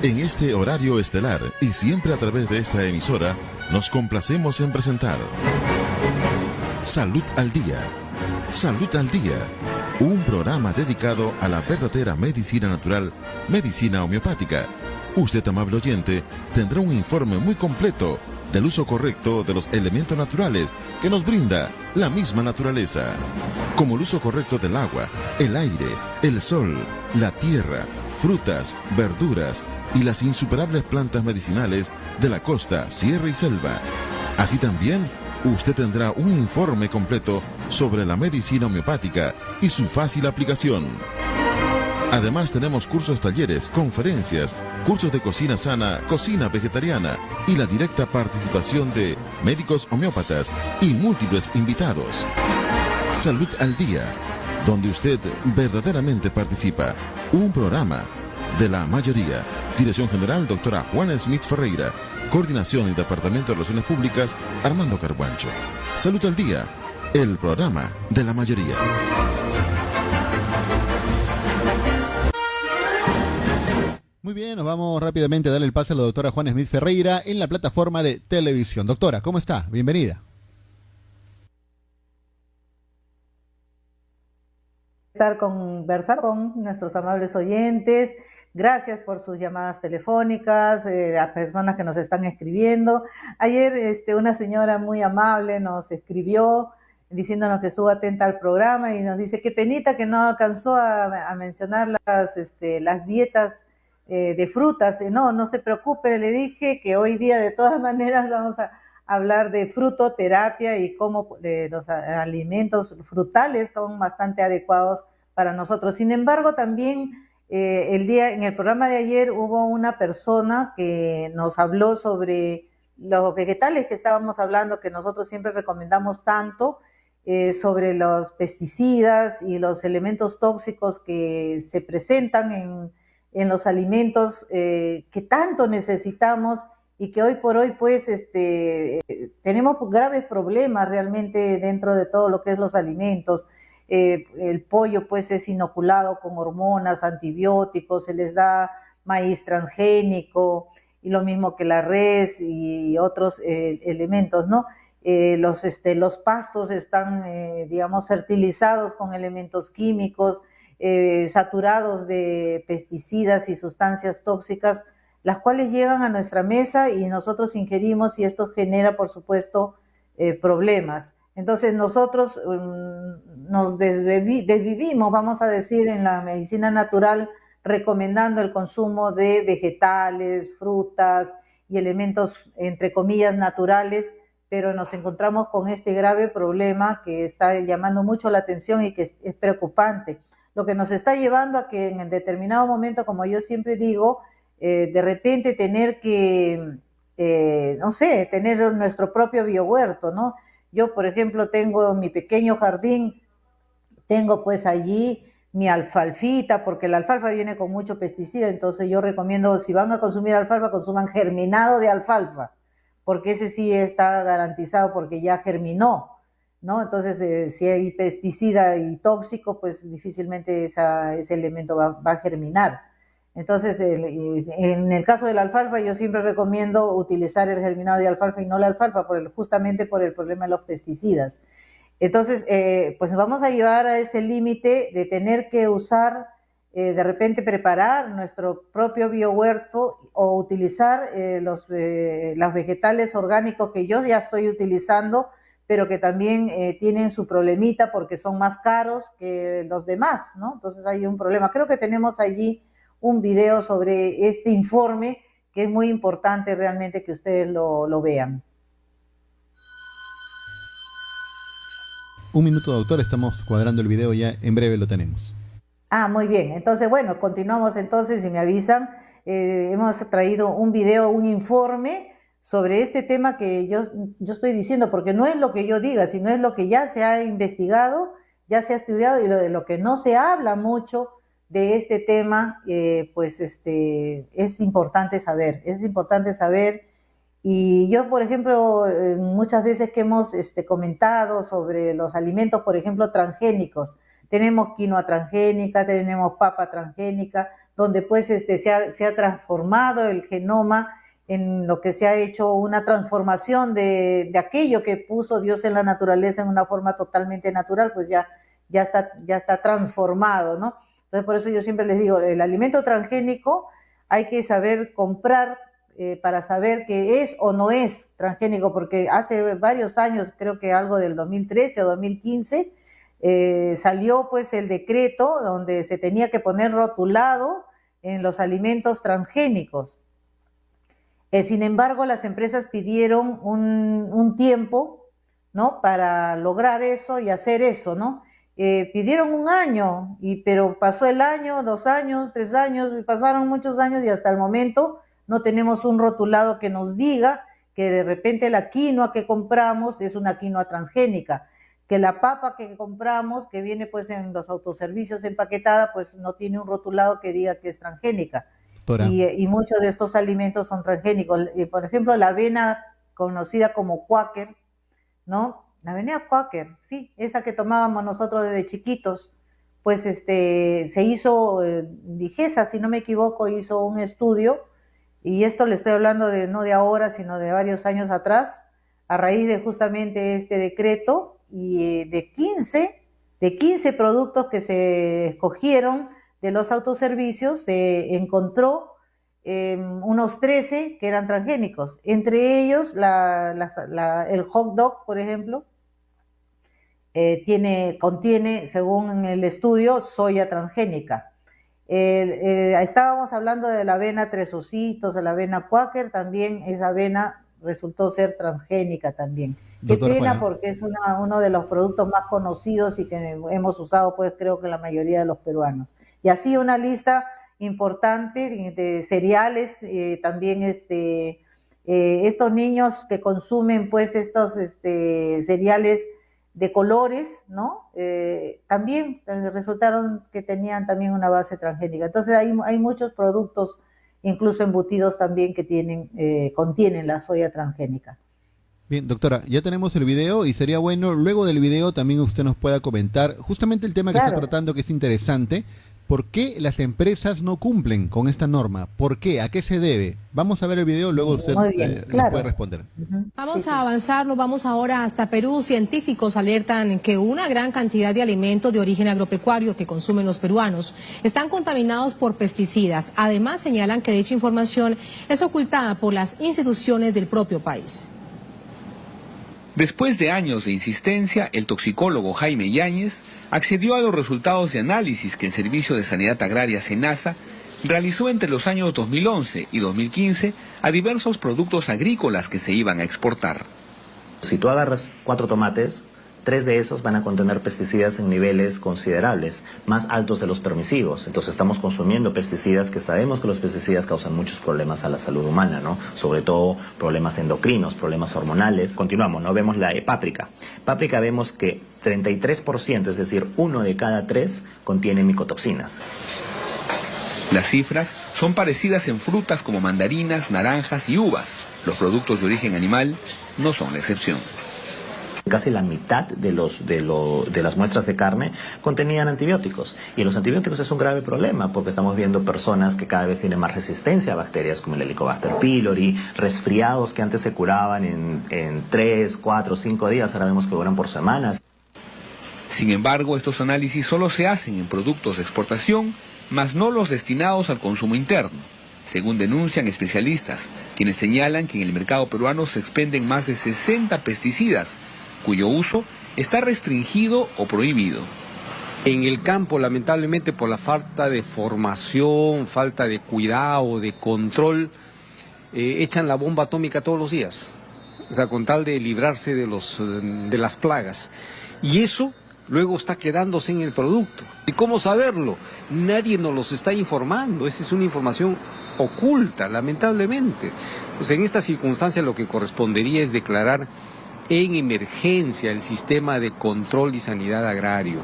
En este horario estelar y siempre a través de esta emisora, nos complacemos en presentar Salud al Día. Salud al Día, un programa dedicado a la verdadera medicina natural, medicina homeopática. Usted, amable oyente, tendrá un informe muy completo del uso correcto de los elementos naturales que nos brinda la misma naturaleza, como el uso correcto del agua, el aire, el sol, la tierra, frutas, verduras y las insuperables plantas medicinales de la costa, sierra y selva. Así también, usted tendrá un informe completo sobre la medicina homeopática y su fácil aplicación. Además tenemos cursos, talleres, conferencias, cursos de cocina sana, cocina vegetariana y la directa participación de médicos homeópatas y múltiples invitados. Salud al Día, donde usted verdaderamente participa. Un programa de la mayoría. Dirección General, doctora Juana Smith Ferreira. Coordinación y Departamento de Relaciones Públicas, Armando Carguancho. Salud al Día, el programa de la mayoría. Muy bien, nos vamos rápidamente a darle el pase a la doctora Juana Smith Ferreira en la plataforma de televisión. Doctora, ¿cómo está? Bienvenida. Conversar con nuestros amables oyentes. Gracias por sus llamadas telefónicas, las personas que nos están escribiendo. Ayer una señora muy amable nos escribió diciéndonos que estuvo atenta al programa y nos dice qué penita que no alcanzó a mencionar las dietas de frutas. No se preocupe, le dije que hoy día de todas maneras vamos a hablar de frutoterapia y cómo los alimentos frutales son bastante adecuados para nosotros. Sin embargo, también en el programa de ayer hubo una persona que nos habló sobre los vegetales que estábamos hablando, que nosotros siempre recomendamos tanto, sobre los pesticidas y los elementos tóxicos que se presentan en los alimentos que tanto necesitamos y que hoy por hoy pues tenemos graves problemas realmente dentro de todo lo que es los alimentos. El pollo pues es inoculado con hormonas, antibióticos, se les da maíz transgénico y lo mismo que la res y otros elementos, ¿no? Los pastos están, fertilizados con elementos químicos, saturados de pesticidas y sustancias tóxicas, las cuales llegan a nuestra mesa y nosotros ingerimos y esto genera, por supuesto, problemas. Entonces nosotros nos desvivimos, vamos a decir, en la medicina natural, recomendando el consumo de vegetales, frutas y elementos, entre comillas, naturales, pero nos encontramos con este grave problema que está llamando mucho la atención y que es preocupante. Lo que nos está llevando a que en determinado momento, como yo siempre digo, de repente tener que, tener nuestro propio biohuerto, ¿no? Yo, por ejemplo, tengo mi pequeño jardín, tengo pues allí mi alfalfita, porque la alfalfa viene con mucho pesticida, entonces yo recomiendo, si van a consumir alfalfa, consuman germinado de alfalfa, porque ese sí está garantizado porque ya germinó, ¿no? Entonces, si hay pesticida y tóxico, pues difícilmente ese elemento va a germinar. Entonces, en el caso de la alfalfa, yo siempre recomiendo utilizar el germinado de alfalfa y no la alfalfa, justamente por el problema de los pesticidas. Entonces, pues vamos a llevar a ese límite de tener que usar, de repente preparar nuestro propio biohuerto o utilizar los vegetales orgánicos que yo ya estoy utilizando, pero que también tienen su problemita porque son más caros que los demás, ¿no? Entonces hay un problema. Creo que tenemos allí un video sobre este informe que es muy importante realmente que ustedes lo vean. Un minuto, doctor, estamos cuadrando el video, ya en breve lo tenemos. Muy bien. Entonces, bueno, continuamos entonces, si me avisan. Hemos traído un video, un informe sobre este tema que yo estoy diciendo, porque no es lo que yo diga, sino es lo que ya se ha investigado, ya se ha estudiado y lo que no se habla mucho de este tema, es importante saber. Y yo, por ejemplo, muchas veces que hemos comentado sobre los alimentos, por ejemplo, transgénicos, tenemos quinoa transgénica, tenemos papa transgénica, donde pues se ha transformado el genoma en lo que se ha hecho una transformación de aquello que puso Dios en la naturaleza en una forma totalmente natural, pues ya está transformado, ¿no? Entonces por eso yo siempre les digo, el alimento transgénico hay que saber comprar para saber que es o no es transgénico, porque hace varios años, creo que algo del 2013 o 2015, salió pues el decreto donde se tenía que poner rotulado en los alimentos transgénicos. Sin embargo, las empresas pidieron un tiempo, ¿no?, para lograr eso y hacer eso, ¿no? Pidieron un año, pero pasó el año, 2 años, 3 años, pasaron muchos años y hasta el momento no tenemos un rotulado que nos diga que de repente la quinoa que compramos es una quinoa transgénica, que la papa que compramos, que viene pues en los autoservicios empaquetada, pues no tiene un rotulado que diga que es transgénica. Y muchos de estos alimentos son transgénicos. Por ejemplo, la avena conocida como Quaker, ¿no? La avena Quaker, sí, esa que tomábamos nosotros desde chiquitos, pues se hizo, Digesa, si no me equivoco, hizo un estudio, y esto le estoy hablando no de ahora, sino de varios años atrás, a raíz de justamente este decreto, y de 15 productos que se escogieron de los autoservicios, se encontró unos 13 que eran transgénicos. Entre ellos, el hot dog, por ejemplo, contiene, según el estudio, soya transgénica. Estábamos hablando de la avena Tres Ositos, de la avena Quaker, también esa avena resultó ser transgénica también. Qué pena, porque es uno de los productos más conocidos y que hemos usado, pues creo que la mayoría de los peruanos. Y así una lista importante de cereales, también estos niños que consumen pues estos cereales de colores, ¿no? También resultaron que tenían también una base transgénica. Entonces hay muchos productos, incluso embutidos también, que contienen la soya transgénica. Bien, doctora, ya tenemos el video y sería bueno, luego del video también usted nos pueda comentar justamente el tema que está tratando, que es interesante. ¿Por qué las empresas no cumplen con esta norma? ¿Por qué? ¿A qué se debe? Vamos a ver el video, luego usted nos puede responder. Vamos a avanzar, nos vamos ahora hasta Perú. Científicos alertan que una gran cantidad de alimentos de origen agropecuario que consumen los peruanos están contaminados por pesticidas. Además, señalan que dicha información es ocultada por las instituciones del propio país. Después de años de insistencia, el toxicólogo Jaime Yáñez accedió a los resultados de análisis que el Servicio de Sanidad Agraria SENASA realizó entre los años 2011 y 2015 a diversos productos agrícolas que se iban a exportar. Si tú agarras 4 tomates, 3 de esos van a contener pesticidas en niveles considerables, más altos de los permisivos. Entonces estamos consumiendo pesticidas que sabemos que los pesticidas causan muchos problemas a la salud humana, ¿no? Sobre todo problemas endocrinos, problemas hormonales. Continuamos, ¿no? Vemos la páprica. Páprica vemos que 33%, es decir, 1 de cada 3, contiene micotoxinas. Las cifras son parecidas en frutas como mandarinas, naranjas y uvas. Los productos de origen animal no son la excepción. Casi la mitad de las muestras de carne contenían antibióticos. Y los antibióticos es un grave problema porque estamos viendo personas que cada vez tienen más resistencia a bacterias como el Helicobacter pylori, resfriados que antes se curaban en 3, 4, 5 días, ahora vemos que duran por semanas. Sin embargo, estos análisis solo se hacen en productos de exportación, más no los destinados al consumo interno, según denuncian especialistas, quienes señalan que en el mercado peruano se expenden más de 60 pesticidas, cuyo uso está restringido o prohibido. En el campo, lamentablemente, por la falta de formación, falta de cuidado, de control, echan la bomba atómica todos los días, o sea, con tal de librarse de las plagas. Y eso luego está quedándose en el producto. ¿Y cómo saberlo? Nadie nos los está informando, esa es una información oculta, lamentablemente. Pues en esta circunstancia lo que correspondería es declarar en emergencia el sistema de control y sanidad agrario.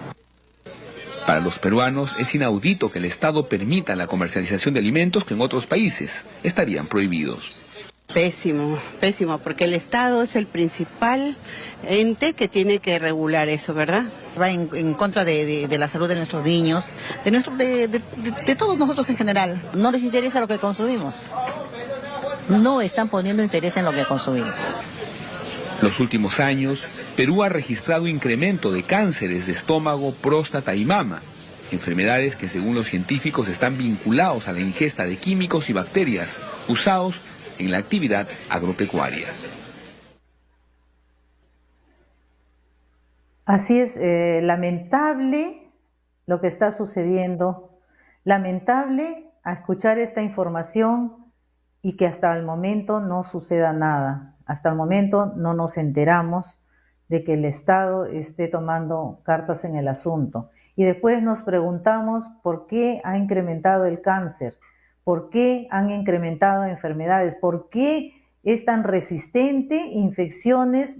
Para los peruanos es inaudito que el Estado permita la comercialización de alimentos que en otros países estarían prohibidos. Pésimo, pésimo, porque el Estado es el principal ente que tiene que regular eso, ¿verdad? Va en contra de la salud de nuestros niños, de todos nosotros en general. No les interesa lo que consumimos. No están poniendo interés en lo que consumimos. Los últimos años, Perú ha registrado incremento de cánceres de estómago, próstata y mama, enfermedades que según los científicos están vinculados a la ingesta de químicos y bacterias usados en la actividad agropecuaria. Así es, lamentable lo que está sucediendo, lamentable a escuchar esta información y que hasta el momento no suceda nada. Hasta el momento no nos enteramos de que el Estado esté tomando cartas en el asunto. Y después nos preguntamos por qué ha incrementado el cáncer, por qué han incrementado enfermedades, por qué es tan resistente infecciones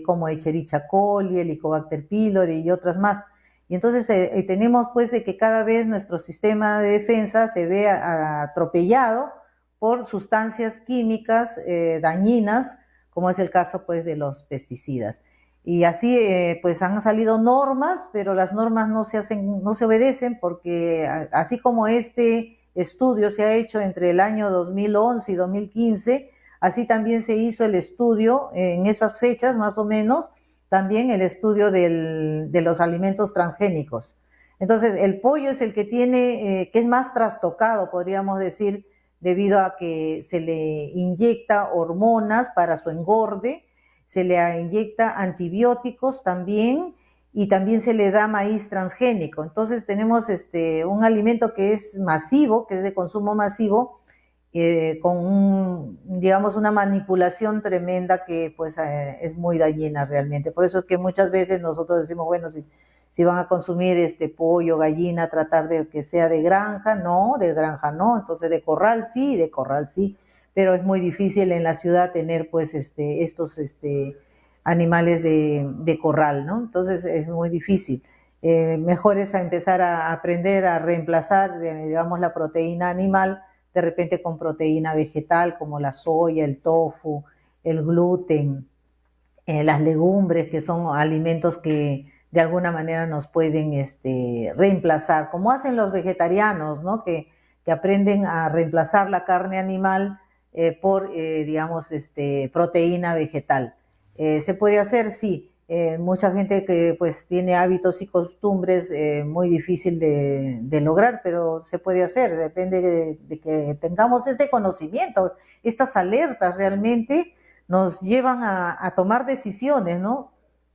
como Escherichia coli, Helicobacter pylori y otras más. Y entonces tenemos pues de que cada vez nuestro sistema de defensa se ve atropellado por sustancias químicas dañinas, como es el caso pues de los pesticidas. Y así pues han salido normas, pero las normas no se obedecen porque así como este estudio se ha hecho entre el año 2011 y 2015, así también se hizo el estudio en esas fechas más o menos, también el estudio de los alimentos transgénicos. Entonces el pollo es el que tiene, que es más trastocado, podríamos decir, debido a que se le inyecta hormonas para su engorde, se le inyecta antibióticos también y también se le da maíz transgénico. Entonces tenemos un alimento que es masivo, que es de consumo masivo, con digamos una manipulación tremenda que pues es muy dañina realmente. Por eso es que muchas veces nosotros decimos, bueno, si van a consumir pollo, gallina, tratar de que sea de granja no, entonces de corral sí, pero es muy difícil en la ciudad tener pues estos animales de corral, ¿no? Entonces es muy difícil. Mejor es empezar a aprender a reemplazar, digamos, la proteína animal de repente con proteína vegetal como la soya, el tofu, el gluten, las legumbres, que son alimentos que de alguna manera nos pueden reemplazar, como hacen los vegetarianos, ¿no? Que aprenden a reemplazar la carne animal por, digamos, proteína vegetal. ¿Se puede hacer? Sí. Mucha gente que pues tiene hábitos y costumbres muy difícil de lograr, pero se puede hacer, depende de que tengamos este conocimiento. Estas alertas realmente nos llevan a tomar decisiones, ¿no?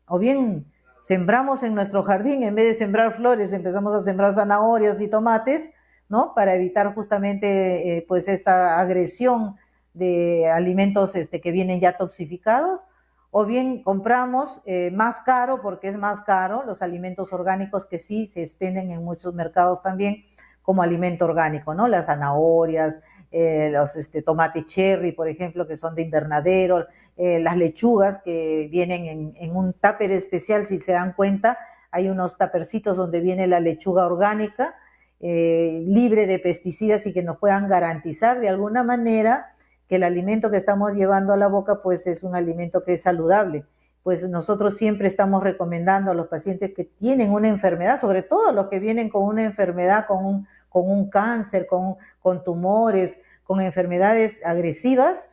O bien sembramos en nuestro jardín, en vez de sembrar flores, empezamos a sembrar zanahorias y tomates, ¿no? Para evitar justamente pues esta agresión de alimentos que vienen ya toxificados. O bien compramos más caro, porque es más caro, los alimentos orgánicos que sí se expenden en muchos mercados también como alimento orgánico, ¿no? Las zanahorias, los tomates cherry, por ejemplo, que son de invernadero, las lechugas que vienen en un tupper especial, si se dan cuenta, hay unos tapercitos donde viene la lechuga orgánica, libre de pesticidas y que nos puedan garantizar de alguna manera que el alimento que estamos llevando a la boca pues es un alimento que es saludable. Pues nosotros siempre estamos recomendando a los pacientes que tienen una enfermedad, sobre todo los que vienen con una enfermedad, con un cáncer, con tumores, con enfermedades agresivas,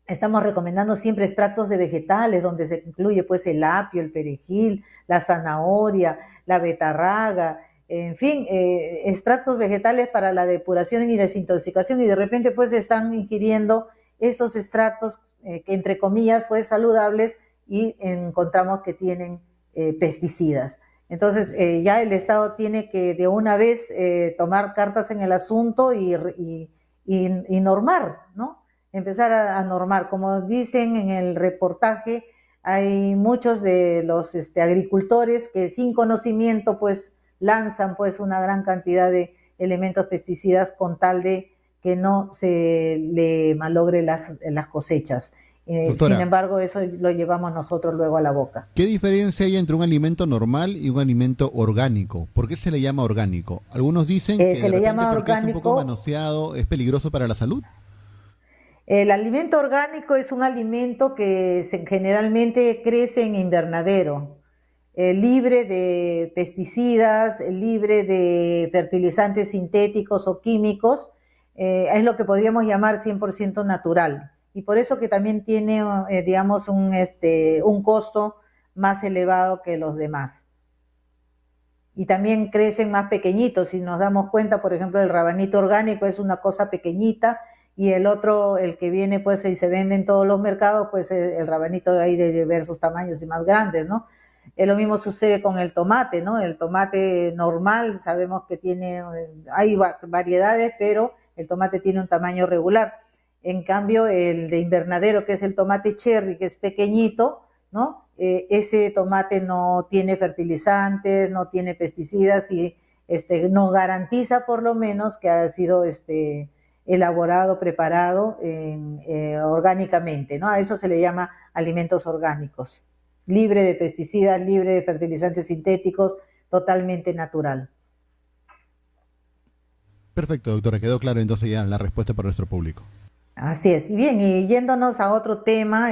estamos recomendando siempre extractos de vegetales donde se incluye pues el apio, el perejil, la zanahoria, la betarraga, en fin, extractos vegetales para la depuración y desintoxicación, y de repente pues están ingiriendo estos extractos que entre comillas pues saludables y encontramos que tienen pesticidas. Entonces ya el Estado tiene que de una vez tomar cartas en el asunto y normar, ¿no? Empezar a normar. Como dicen en el reportaje, hay muchos de los agricultores que sin conocimiento pues lanzan pues una gran cantidad de elementos pesticidas con tal de que no se le malogre las cosechas. Sin embargo, eso lo llevamos nosotros luego a la boca. ¿Qué diferencia hay entre un alimento normal y un alimento orgánico? ¿Por qué se le llama orgánico? Algunos dicen que se le llama porque orgánico, es un poco manoseado, es peligroso para la salud. El alimento orgánico es un alimento que generalmente crece en invernadero, libre de pesticidas, libre de fertilizantes sintéticos o químicos, es lo que podríamos llamar 100% natural. Y por eso que también tiene, digamos, un costo más elevado que los demás. Y también crecen más pequeñitos. Si nos damos cuenta, por ejemplo, el rabanito orgánico es una cosa pequeñita, y el otro, el que viene pues y se vende en todos los mercados, pues el rabanito hay de diversos tamaños y más grandes, ¿no? Lo mismo sucede con el tomate, ¿no? El tomate normal, sabemos que tiene, hay variedades, pero el tomate tiene un tamaño regular. En cambio, el de invernadero, que es el tomate cherry, que es pequeñito, ¿no? Ese tomate no tiene fertilizantes, no tiene pesticidas y nos garantiza por lo menos que ha sido elaborado, preparado orgánicamente, ¿no? A eso se le llama alimentos orgánicos, libre de pesticidas, libre de fertilizantes sintéticos, totalmente natural. Perfecto, doctora, quedó claro entonces ya la respuesta para nuestro público. Así es. Y bien, y yéndonos a otro tema,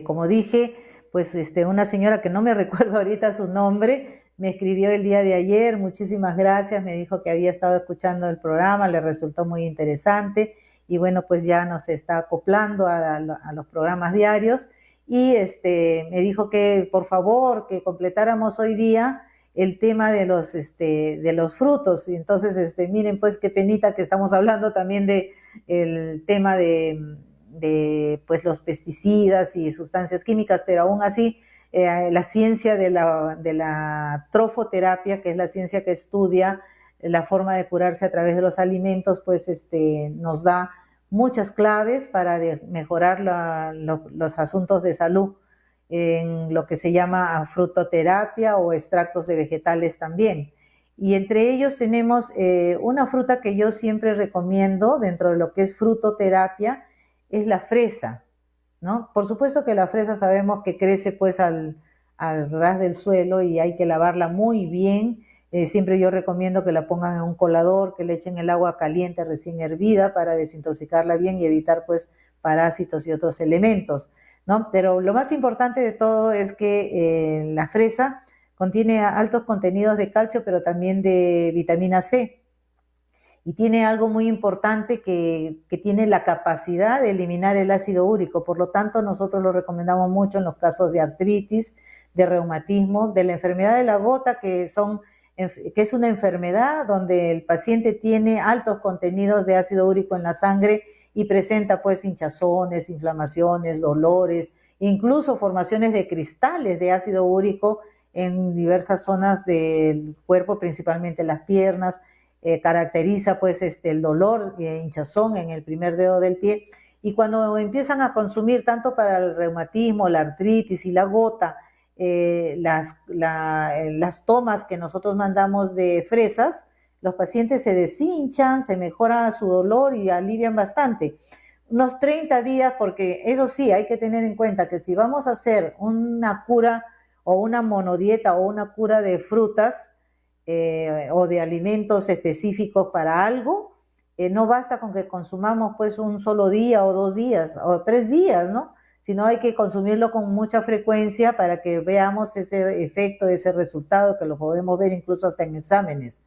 como dije, pues una señora que no me recuerdo ahorita su nombre, me escribió el día de ayer, muchísimas gracias, me dijo que había estado escuchando el programa, le resultó muy interesante y bueno, pues ya nos está acoplando a los programas diarios y me dijo que por favor que completáramos hoy día el tema de los frutos. Y entonces, miren pues qué penita que estamos hablando también de el tema de pues los pesticidas y sustancias químicas, pero aún así la ciencia de la trofoterapia, que es la ciencia que estudia la forma de curarse a través de los alimentos, pues nos da muchas claves para mejorar los asuntos de salud en lo que se llama frutoterapia o extractos de vegetales también. Y entre ellos tenemos una fruta que yo siempre recomiendo dentro de lo que es frutoterapia, es la fresa, ¿no? Por supuesto que la fresa sabemos que crece pues al ras del suelo y hay que lavarla muy bien. Siempre yo recomiendo que la pongan en un colador, que le echen el agua caliente recién hervida para desintoxicarla bien y evitar pues parásitos y otros elementos, ¿no? Pero lo más importante de todo es que la fresa contiene altos contenidos de calcio, pero también de vitamina C. Y tiene algo muy importante que tiene la capacidad de eliminar el ácido úrico. Por lo tanto, nosotros lo recomendamos mucho en los casos de artritis, de reumatismo, de la enfermedad de la gota, que es una enfermedad donde el paciente tiene altos contenidos de ácido úrico en la sangre y presenta pues hinchazones, inflamaciones, dolores, incluso formaciones de cristales de ácido úrico en diversas zonas del cuerpo, principalmente las piernas. Caracteriza pues el dolor, hinchazón en el primer dedo del pie, y cuando empiezan a consumir tanto para el reumatismo, la artritis y la gota, las tomas que nosotros mandamos de fresas, los pacientes se deshinchan, se mejora su dolor y alivian bastante. Unos 30 días, porque eso sí, hay que tener en cuenta que si vamos a hacer una cura o una monodieta o una cura de frutas, o de alimentos específicos para algo, no basta con que consumamos pues un solo día o 2 días o 3 días, ¿no? Sino hay que consumirlo con mucha frecuencia para que veamos ese efecto, ese resultado, que lo podemos ver incluso hasta en exámenes.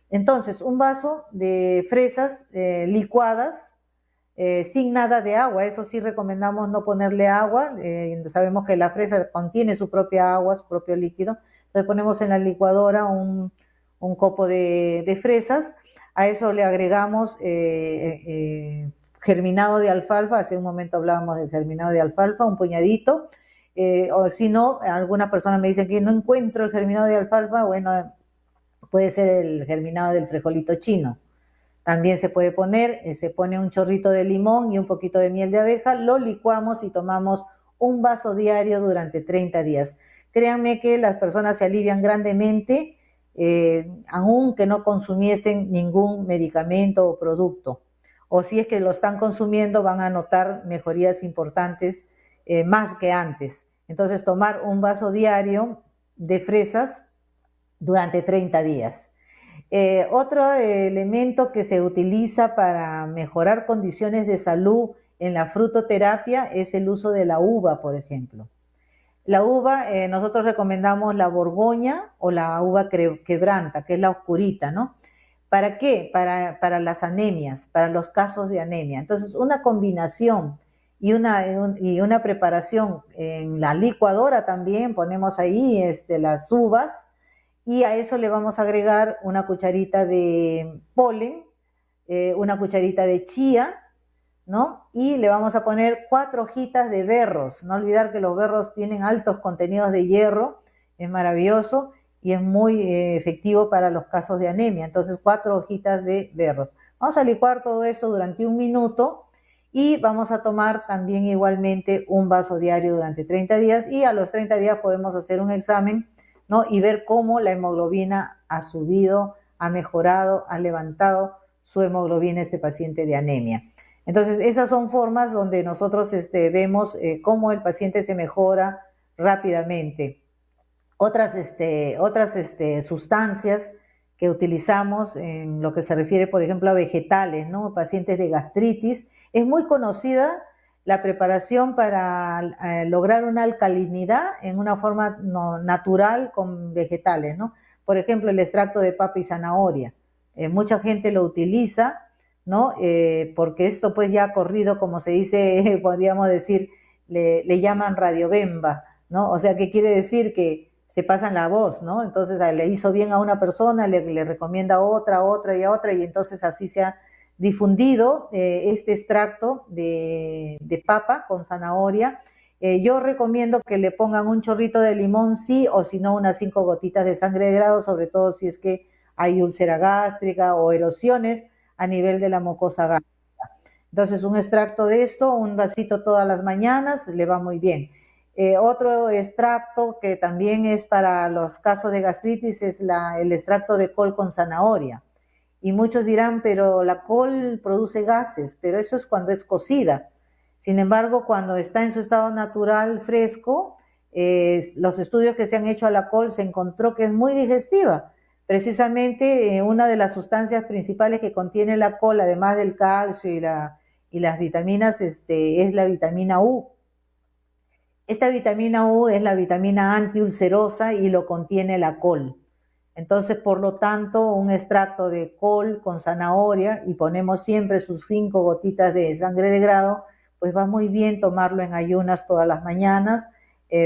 Entonces, un vaso de fresas licuadas, sin nada de agua. Eso sí recomendamos no ponerle agua. Sabemos que la fresa contiene su propia agua, su propio líquido. Entonces ponemos en la licuadora un copo de fresas, a eso le agregamos germinado de alfalfa. Hace un momento hablábamos del germinado de alfalfa, un puñadito, o si no, algunas personas me dicen que no encuentro el germinado de alfalfa, bueno, puede ser el germinado del frijolito chino. También se puede poner, se pone un chorrito de limón y un poquito de miel de abeja, lo licuamos y tomamos un vaso diario durante 30 días. Créanme que las personas se alivian grandemente, aunque no consumiesen ningún medicamento o producto. O si es que lo están consumiendo, van a notar mejorías importantes, más que antes. Entonces, tomar un vaso diario de fresas durante 30 días. Otro elemento que se utiliza para mejorar condiciones de salud en la frutoterapia es el uso de la uva, por ejemplo. La uva, nosotros recomendamos la borgoña o la uva quebranta, que es la oscurita, ¿no? ¿Para qué? Para las anemias, para los casos de anemia. Entonces, una combinación y una preparación en la licuadora también, ponemos ahí las uvas y a eso le vamos a agregar una cucharita de polen, una cucharita de chía, ¿no? Y le vamos a poner 4 hojitas de berros. No olvidar que los berros tienen altos contenidos de hierro, es maravilloso y es muy efectivo para los casos de anemia. Entonces, 4 hojitas de berros. Vamos a licuar todo esto durante 1 minuto y vamos a tomar también igualmente un vaso diario durante 30 días y a los 30 días podemos hacer un examen, ¿no? Y ver cómo la hemoglobina ha subido, ha mejorado, ha levantado su hemoglobina este paciente de anemia. Entonces, esas son formas donde nosotros vemos cómo el paciente se mejora rápidamente. Otras sustancias que utilizamos en lo que se refiere, por ejemplo, a vegetales, ¿no? Pacientes de gastritis. Es muy conocida la preparación para lograr una alcalinidad en una forma natural con vegetales, ¿no? Por ejemplo, el extracto de papa y zanahoria. Mucha gente lo utiliza, ¿no? Porque esto pues ya ha corrido, como se dice, podríamos decir, le llaman radiobemba, ¿no? O sea, ¿qué quiere decir? Que se pasan la voz, ¿no? Entonces le hizo bien a una persona, le recomienda a otra y a otra, y entonces así se ha difundido este extracto de papa con zanahoria. Yo recomiendo que le pongan un chorrito de limón, sí, o si no, unas 5 gotitas de sangre de grado, sobre todo si es que hay úlcera gástrica o erosiones a nivel de la mucosa gástrica. Entonces, un extracto de esto, un vasito todas las mañanas, le va muy bien. Otro extracto que también es para los casos de gastritis es el extracto de col con zanahoria. Y muchos dirán, pero la col produce gases, pero eso es cuando es cocida. Sin embargo, cuando está en su estado natural fresco, los estudios que se han hecho a la col se encontró que es muy digestiva. Precisamente una de las sustancias principales que contiene la col, además del calcio y las vitaminas, es la vitamina U. Esta vitamina U es la vitamina antiulcerosa y lo contiene la col. Entonces, por lo tanto, un extracto de col con zanahoria y ponemos siempre sus 5 gotitas de sangre de grado, pues va muy bien tomarlo en ayunas todas las mañanas,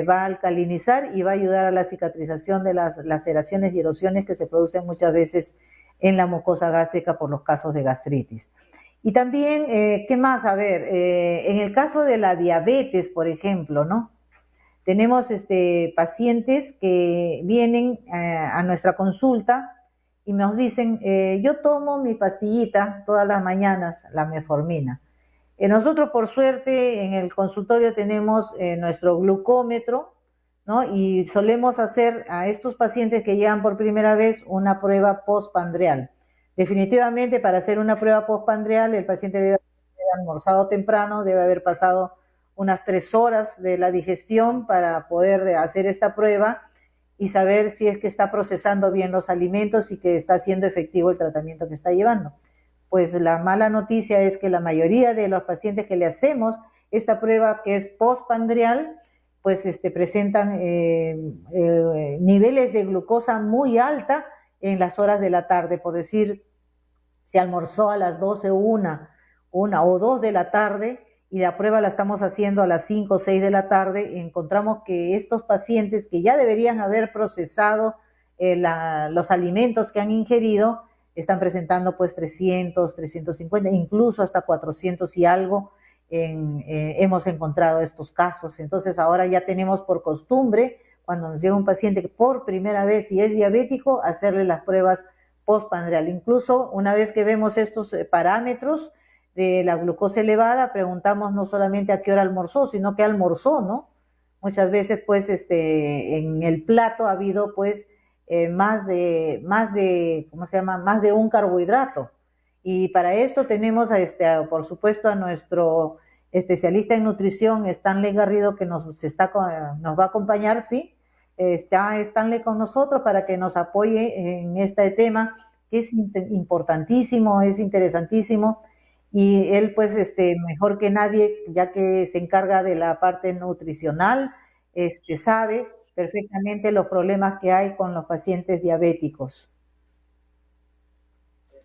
va a alcalinizar y va a ayudar a la cicatrización de las laceraciones y erosiones que se producen muchas veces en la mucosa gástrica por los casos de gastritis. Y también, ¿qué más? A ver, en el caso de la diabetes, por ejemplo, ¿no? Tenemos pacientes que vienen a nuestra consulta y nos dicen, yo tomo mi pastillita todas las mañanas, la metformina. Nosotros, por suerte, en el consultorio tenemos nuestro glucómetro, ¿no? Y solemos hacer a estos pacientes que llegan por primera vez una prueba postpandreal. Definitivamente, para hacer una prueba postpandreal, el paciente debe haber almorzado temprano, debe haber pasado unas 3 horas de la digestión para poder hacer esta prueba y saber si es que está procesando bien los alimentos y que está haciendo efectivo el tratamiento que está llevando. Pues la mala noticia es que la mayoría de los pacientes que le hacemos esta prueba que es postpandreal, pues presentan niveles de glucosa muy alta en las horas de la tarde. Por decir, se almorzó a las 12, una o 2 de la tarde y la prueba la estamos haciendo a las 5 o 6 de la tarde, encontramos que estos pacientes que ya deberían haber procesado los alimentos que han ingerido, están presentando pues 300, 350, incluso hasta 400 y algo. Hemos encontrado estos casos. Entonces ahora ya tenemos por costumbre, cuando nos llega un paciente que por primera vez y es diabético, hacerle las pruebas postpandreal. Incluso una vez que vemos estos parámetros de la glucosa elevada, preguntamos no solamente a qué hora almorzó, sino qué almorzó, ¿no? Muchas veces pues en el plato ha habido pues más de un carbohidrato. Y para esto tenemos por supuesto a nuestro especialista en nutrición, Stanley Garrido, que nos va a acompañar, ¿sí? Está Stanley con nosotros para que nos apoye en este tema que es importantísimo, es interesantísimo. y él pues mejor que nadie, ya que se encarga de la parte nutricional, sabe perfectamente los problemas que hay con los pacientes diabéticos.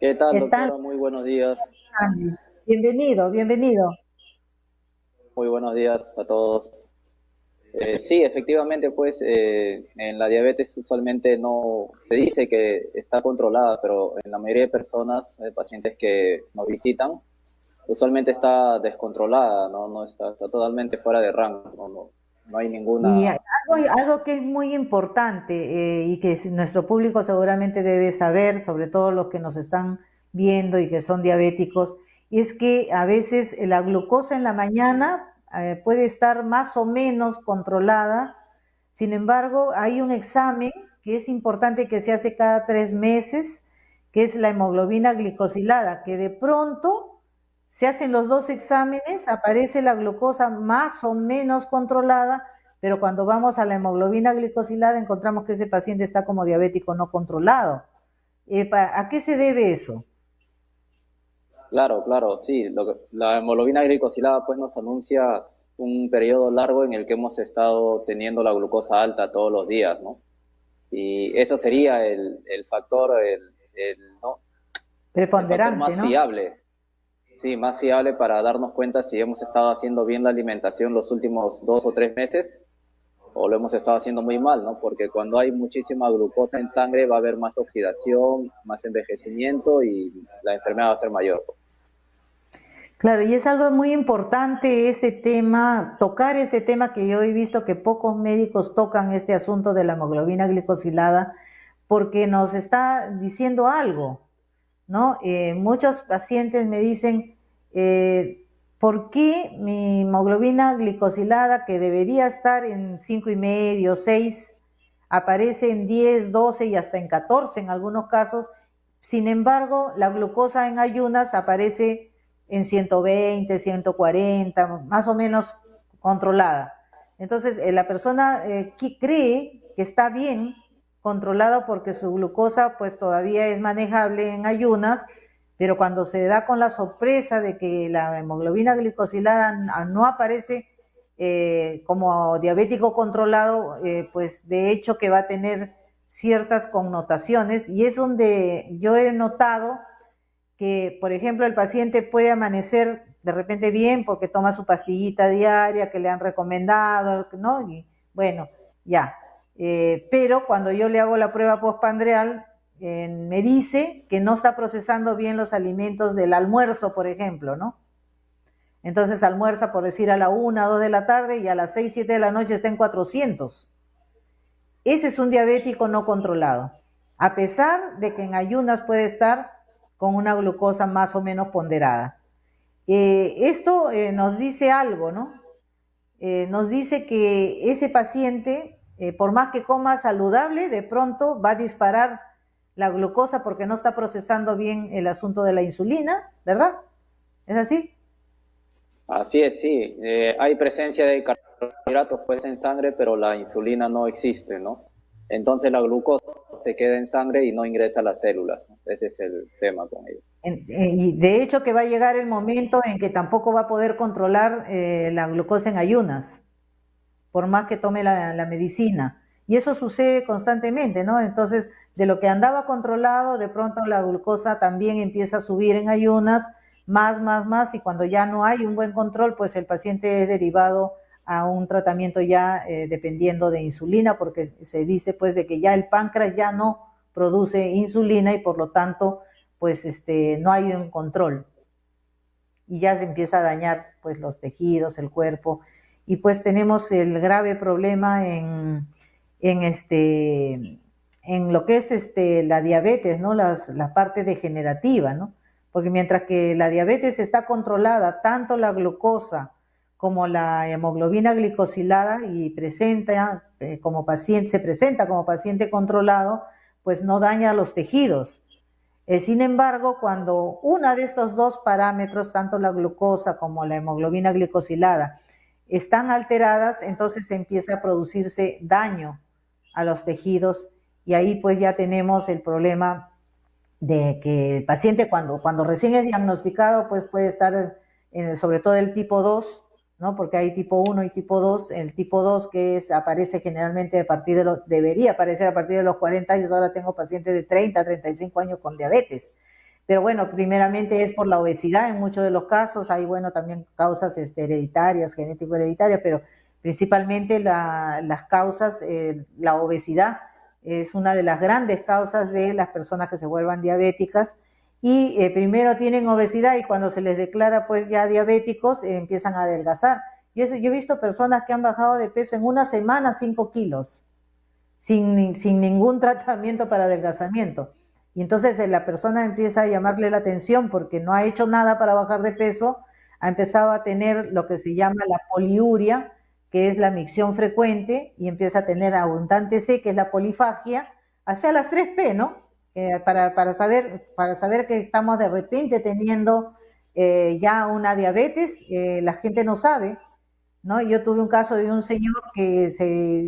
¿Qué tal, Está doctora? Muy buenos días. Andy. Bienvenido, bienvenido. Muy buenos días a todos. Sí, efectivamente, pues en la diabetes usualmente no se dice que está controlada, pero en la mayoría de personas, pacientes que nos visitan, usualmente está descontrolada, no está totalmente fuera de rango, no hay Y ninguna. algo que es muy importante y que nuestro público seguramente debe saber, sobre todo los que nos están viendo y que son diabéticos, es que a veces la glucosa en la mañana puede estar más o menos controlada. Sin embargo, hay un examen que es importante que se hace cada 3 meses, que es la hemoglobina glicosilada, que de pronto se hacen los dos exámenes, aparece la glucosa más o menos controlada, pero cuando vamos a la hemoglobina glicosilada encontramos que ese paciente está como diabético no controlado. ¿A qué se debe eso? Claro, claro, sí. La hemoglobina glicosilada pues nos anuncia un periodo largo en el que hemos estado teniendo la glucosa alta todos los días, ¿no? Y eso sería el factor, ¿no? El factor Preponderante, más ¿no? fiable, sí, más fiable para darnos cuenta si hemos estado haciendo bien la alimentación los últimos 2 o 3 meses o lo hemos estado haciendo muy mal, ¿no? Porque cuando hay muchísima glucosa en sangre va a haber más oxidación, más envejecimiento y la enfermedad va a ser mayor. Claro, y es algo muy importante este tema, tocar este tema que yo he visto que pocos médicos tocan este asunto de la hemoglobina glicosilada, porque nos está diciendo algo, ¿no? Muchos pacientes me dicen, ¿por qué mi hemoglobina glicosilada, que debería estar en 5,5, 6, aparece en 10, 12 y hasta en 14 en algunos casos? Sin embargo, la glucosa en ayunas aparece en 120, 140, más o menos controlada. Entonces, la persona cree que está bien controlada porque su glucosa pues todavía es manejable en ayunas, pero cuando se da con la sorpresa de que la hemoglobina glicosilada no aparece como diabético controlado, pues de hecho que va a tener ciertas connotaciones, y es donde yo he notado que, por ejemplo, el paciente puede amanecer de repente bien porque toma su pastillita diaria que le han recomendado, ¿no? Y bueno, ya. Pero cuando yo le hago la prueba postprandial, me dice que no está procesando bien los alimentos del almuerzo, por ejemplo, ¿no? Entonces almuerza, por decir, a la 1, 2 de la tarde y a las 6, 7 de la noche está en 400. Ese es un diabético no controlado, a pesar de que en ayunas puede estar con una glucosa más o menos ponderada. Esto nos dice algo, ¿no? Nos dice que ese paciente, por más que coma saludable, de pronto va a disparar la glucosa porque no está procesando bien el asunto de la insulina, ¿verdad? ¿Es así? Así es, sí. Hay presencia de carbohidratos pues en sangre, pero la insulina no existe, ¿no? Entonces la glucosa se queda en sangre y no ingresa a las células, ¿no? Ese es el tema con ellos. Y de hecho que va a llegar el momento en que tampoco va a poder controlar la glucosa en ayunas, por más que tome la medicina. Y eso sucede constantemente, ¿no? Entonces, de lo que andaba controlado, de pronto la glucosa también empieza a subir en ayunas, más, y cuando ya no hay un buen control, pues el paciente es derivado a un tratamiento ya dependiendo de insulina, porque se dice pues de que ya el páncreas ya no produce insulina y por lo tanto pues no hay un control y ya se empieza a dañar pues los tejidos, el cuerpo, y pues tenemos el grave problema en lo que es la diabetes, ¿no? La parte degenerativa, ¿no? Porque mientras que la diabetes está controlada, tanto la glucosa como la hemoglobina glicosilada, y se presenta como paciente controlado, pues no daña los tejidos. Sin embargo, cuando una de estos dos parámetros, tanto la glucosa como la hemoglobina glicosilada, están alteradas, entonces empieza a producirse daño a los tejidos, y ahí pues ya tenemos el problema de que el paciente cuando recién es diagnosticado, pues puede estar, sobre todo el tipo 2, ¿no? Porque hay tipo 1 y tipo 2. El tipo 2 aparece generalmente debería aparecer a partir de los 40 años. Ahora tengo pacientes de 30 a 35 años con diabetes. Pero bueno, primeramente es por la obesidad en muchos de los casos. Hay, bueno, también causas hereditarias, genético-hereditarias, pero principalmente las causas, la obesidad es una de las grandes causas de las personas que se vuelvan diabéticas. Y primero tienen obesidad y cuando se les declara pues ya diabéticos, empiezan a adelgazar. Yo he visto personas que han bajado de peso en una semana 5 kilos, sin ningún tratamiento para adelgazamiento. Y entonces la persona empieza a llamarle la atención porque no ha hecho nada para bajar de peso, ha empezado a tener lo que se llama la poliuria, que es la micción frecuente, y empieza a tener abundante C, que es la polifagia, hacia las 3P, ¿no? Para saber que estamos de repente teniendo ya una diabetes, la gente no sabe, ¿no? Yo tuve un caso de un señor que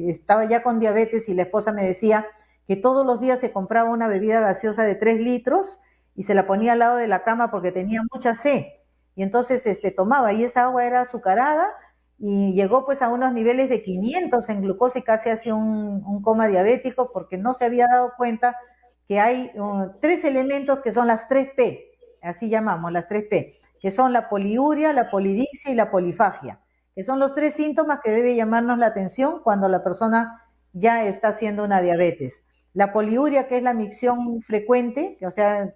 estaba ya con diabetes y la esposa me decía que todos los días se compraba una bebida gaseosa de 3 litros y se la ponía al lado de la cama porque tenía mucha sed. Y entonces tomaba, y esa agua era azucarada, y llegó pues a unos niveles de 500 en glucosa y casi hacía un coma diabético porque no se había dado cuenta que hay 3 elementos que son las 3P, así llamamos las 3P, que son la poliuria, la polidixia y la polifagia, que son los 3 síntomas que debe llamarnos la atención cuando la persona ya está haciendo una diabetes. La poliuria, que es la micción frecuente, o sea,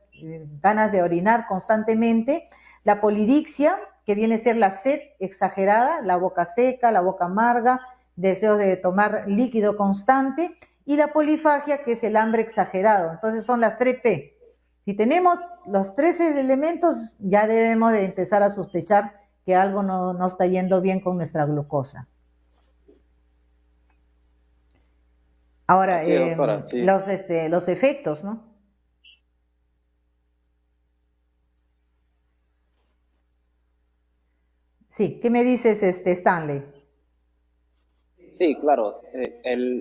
ganas de orinar constantemente. La polidixia, que viene a ser la sed exagerada, la boca seca, la boca amarga, deseos de tomar líquido constante. Y la polifagia, que es el hambre exagerado. Entonces son las 3P. Si tenemos los 3 elementos, ya debemos de empezar a sospechar que algo no está yendo bien con nuestra glucosa. Ahora, sí, doctora, sí. los efectos, ¿no? Sí, ¿qué me dices, Stanley? Sí, claro,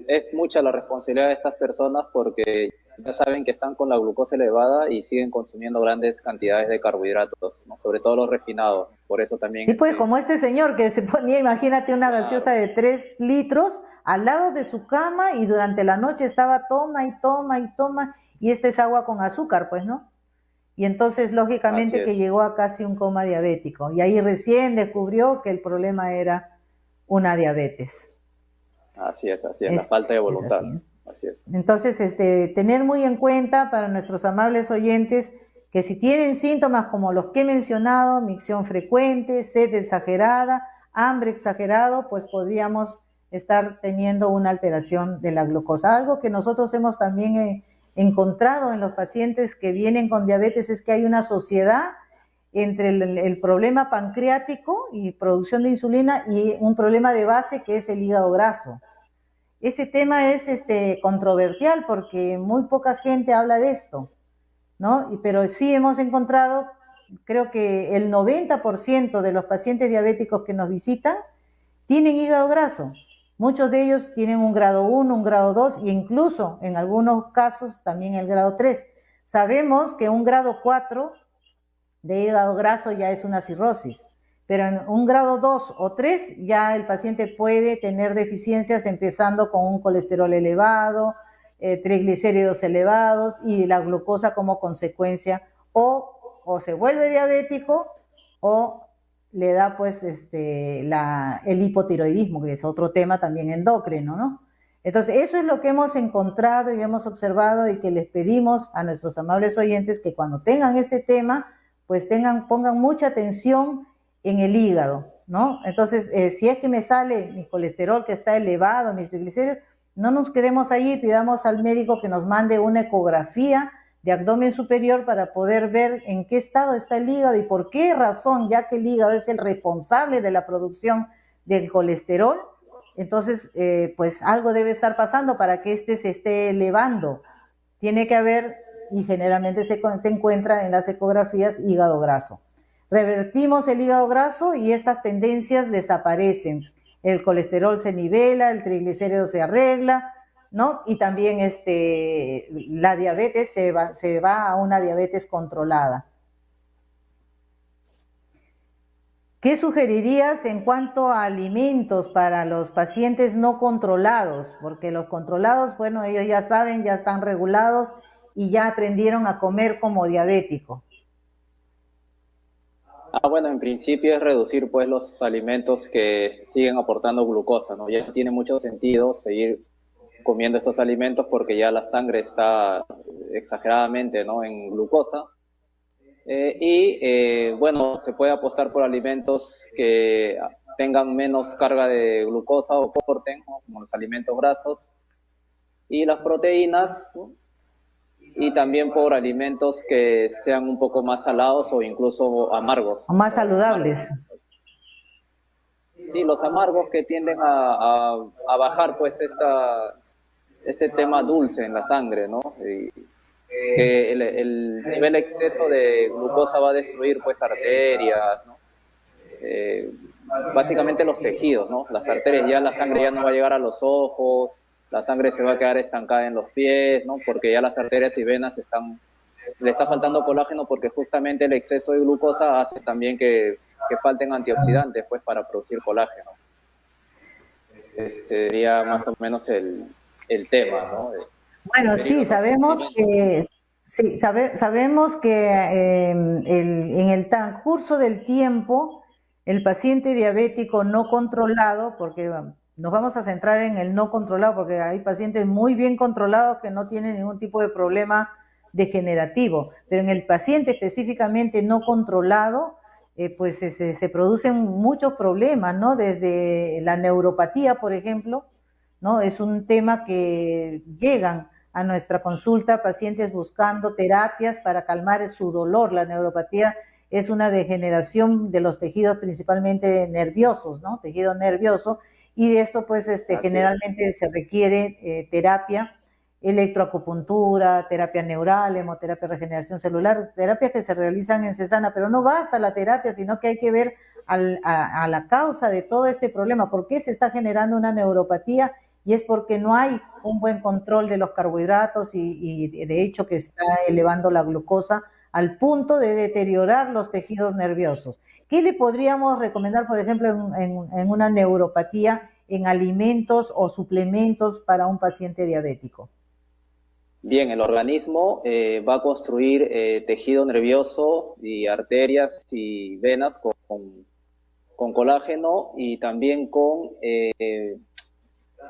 es mucha la responsabilidad de estas personas porque ya saben que están con la glucosa elevada y siguen consumiendo grandes cantidades de carbohidratos, ¿no? Sobre todo los refinados. Por eso también... Sí, pues como este señor que se ponía, imagínate, una gaseosa de 3 litros al lado de su cama y durante la noche estaba toma y toma y toma, y esta es agua con azúcar, pues, ¿no? Y entonces, lógicamente, que llegó a casi un coma diabético. Y ahí recién descubrió que el problema era una diabetes. Así es, la falta de voluntad. Así es. Entonces, tener muy en cuenta para nuestros amables oyentes que si tienen síntomas como los que he mencionado, micción frecuente, sed exagerada, hambre exagerado, pues podríamos estar teniendo una alteración de la glucosa. Algo que nosotros hemos también encontrado en los pacientes que vienen con diabetes es que hay una sociedad entre el problema pancreático y producción de insulina y un problema de base que es el hígado graso. Ese tema es controversial porque muy poca gente habla de esto, ¿no? Pero sí hemos encontrado, creo que el 90% de los pacientes diabéticos que nos visitan tienen hígado graso. Muchos de ellos tienen un grado 1, un grado 2 e incluso en algunos casos también el grado 3. Sabemos que un grado 4 de hígado graso ya es una cirrosis, pero en un grado 2 o 3 ya el paciente puede tener deficiencias empezando con un colesterol elevado, triglicéridos elevados y la glucosa como consecuencia, o se vuelve diabético o le da pues el hipotiroidismo, que es otro tema también endocrino, ¿no? Entonces eso es lo que hemos encontrado y hemos observado y que les pedimos a nuestros amables oyentes que cuando tengan este tema pues pongan mucha atención en el hígado, ¿no? Entonces, si es que me sale mi colesterol que está elevado, mis triglicéridos, no nos quedemos ahí, pidamos al médico que nos mande una ecografía de abdomen superior para poder ver en qué estado está el hígado y por qué razón, ya que el hígado es el responsable de la producción del colesterol, entonces, pues algo debe estar pasando para que se esté elevando. Tiene que haber, y generalmente se encuentra en las ecografías, hígado graso. Revertimos el hígado graso y estas tendencias desaparecen. El colesterol se nivela, el triglicérido se arregla, ¿no? Y también la diabetes se va a una diabetes controlada. ¿Qué sugerirías en cuanto a alimentos para los pacientes no controlados? Porque los controlados, bueno, ellos ya saben, ya están regulados y ya aprendieron a comer como diabético. Bueno, en principio es reducir pues los alimentos que siguen aportando glucosa, ¿no? Ya no tiene mucho sentido seguir comiendo estos alimentos porque ya la sangre está exageradamente, ¿no?, en glucosa. Bueno, se puede apostar por alimentos que tengan menos carga de glucosa o aporten, ¿no?, como los alimentos grasos y las proteínas, ¿no?, y también por alimentos que sean un poco más salados o incluso amargos. O más saludables. Sí, los amargos que tienden a bajar pues este tema dulce en la sangre, ¿no? Y que el nivel exceso de glucosa va a destruir pues arterias, ¿no? Básicamente los tejidos, ¿no? Las arterias, ya la sangre ya no va a llegar a los ojos, la sangre se va a quedar estancada en los pies, ¿no? Porque ya las arterias y venas le está faltando colágeno porque justamente el exceso de glucosa hace también que falten antioxidantes pues para producir colágeno. Sería más o menos el tema, ¿no? Bueno, sí, sabemos que en el transcurso del tiempo el paciente diabético no controlado, porque nos vamos a centrar en el no controlado, porque hay pacientes muy bien controlados que no tienen ningún tipo de problema degenerativo, pero en el paciente específicamente no controlado, pues se producen muchos problemas, ¿no? Desde la neuropatía, por ejemplo, ¿no? Es un tema que llegan a nuestra consulta pacientes buscando terapias para calmar su dolor. La neuropatía es una degeneración de los tejidos principalmente nerviosos, ¿no? Tejido nervioso, y de esto pues generalmente se requiere terapia, electroacupuntura, terapia neural, hemoterapia, regeneración celular, terapias que se realizan en Cesana, pero no basta la terapia, sino que hay que ver a la causa de todo este problema, por qué se está generando una neuropatía, y es porque no hay un buen control de los carbohidratos y de hecho que está elevando la glucosa al punto de deteriorar los tejidos nerviosos. ¿Qué le podríamos recomendar, por ejemplo, en una neuropatía, en alimentos o suplementos para un paciente diabético? Bien, el organismo va a construir tejido nervioso y arterias y venas con colágeno y también con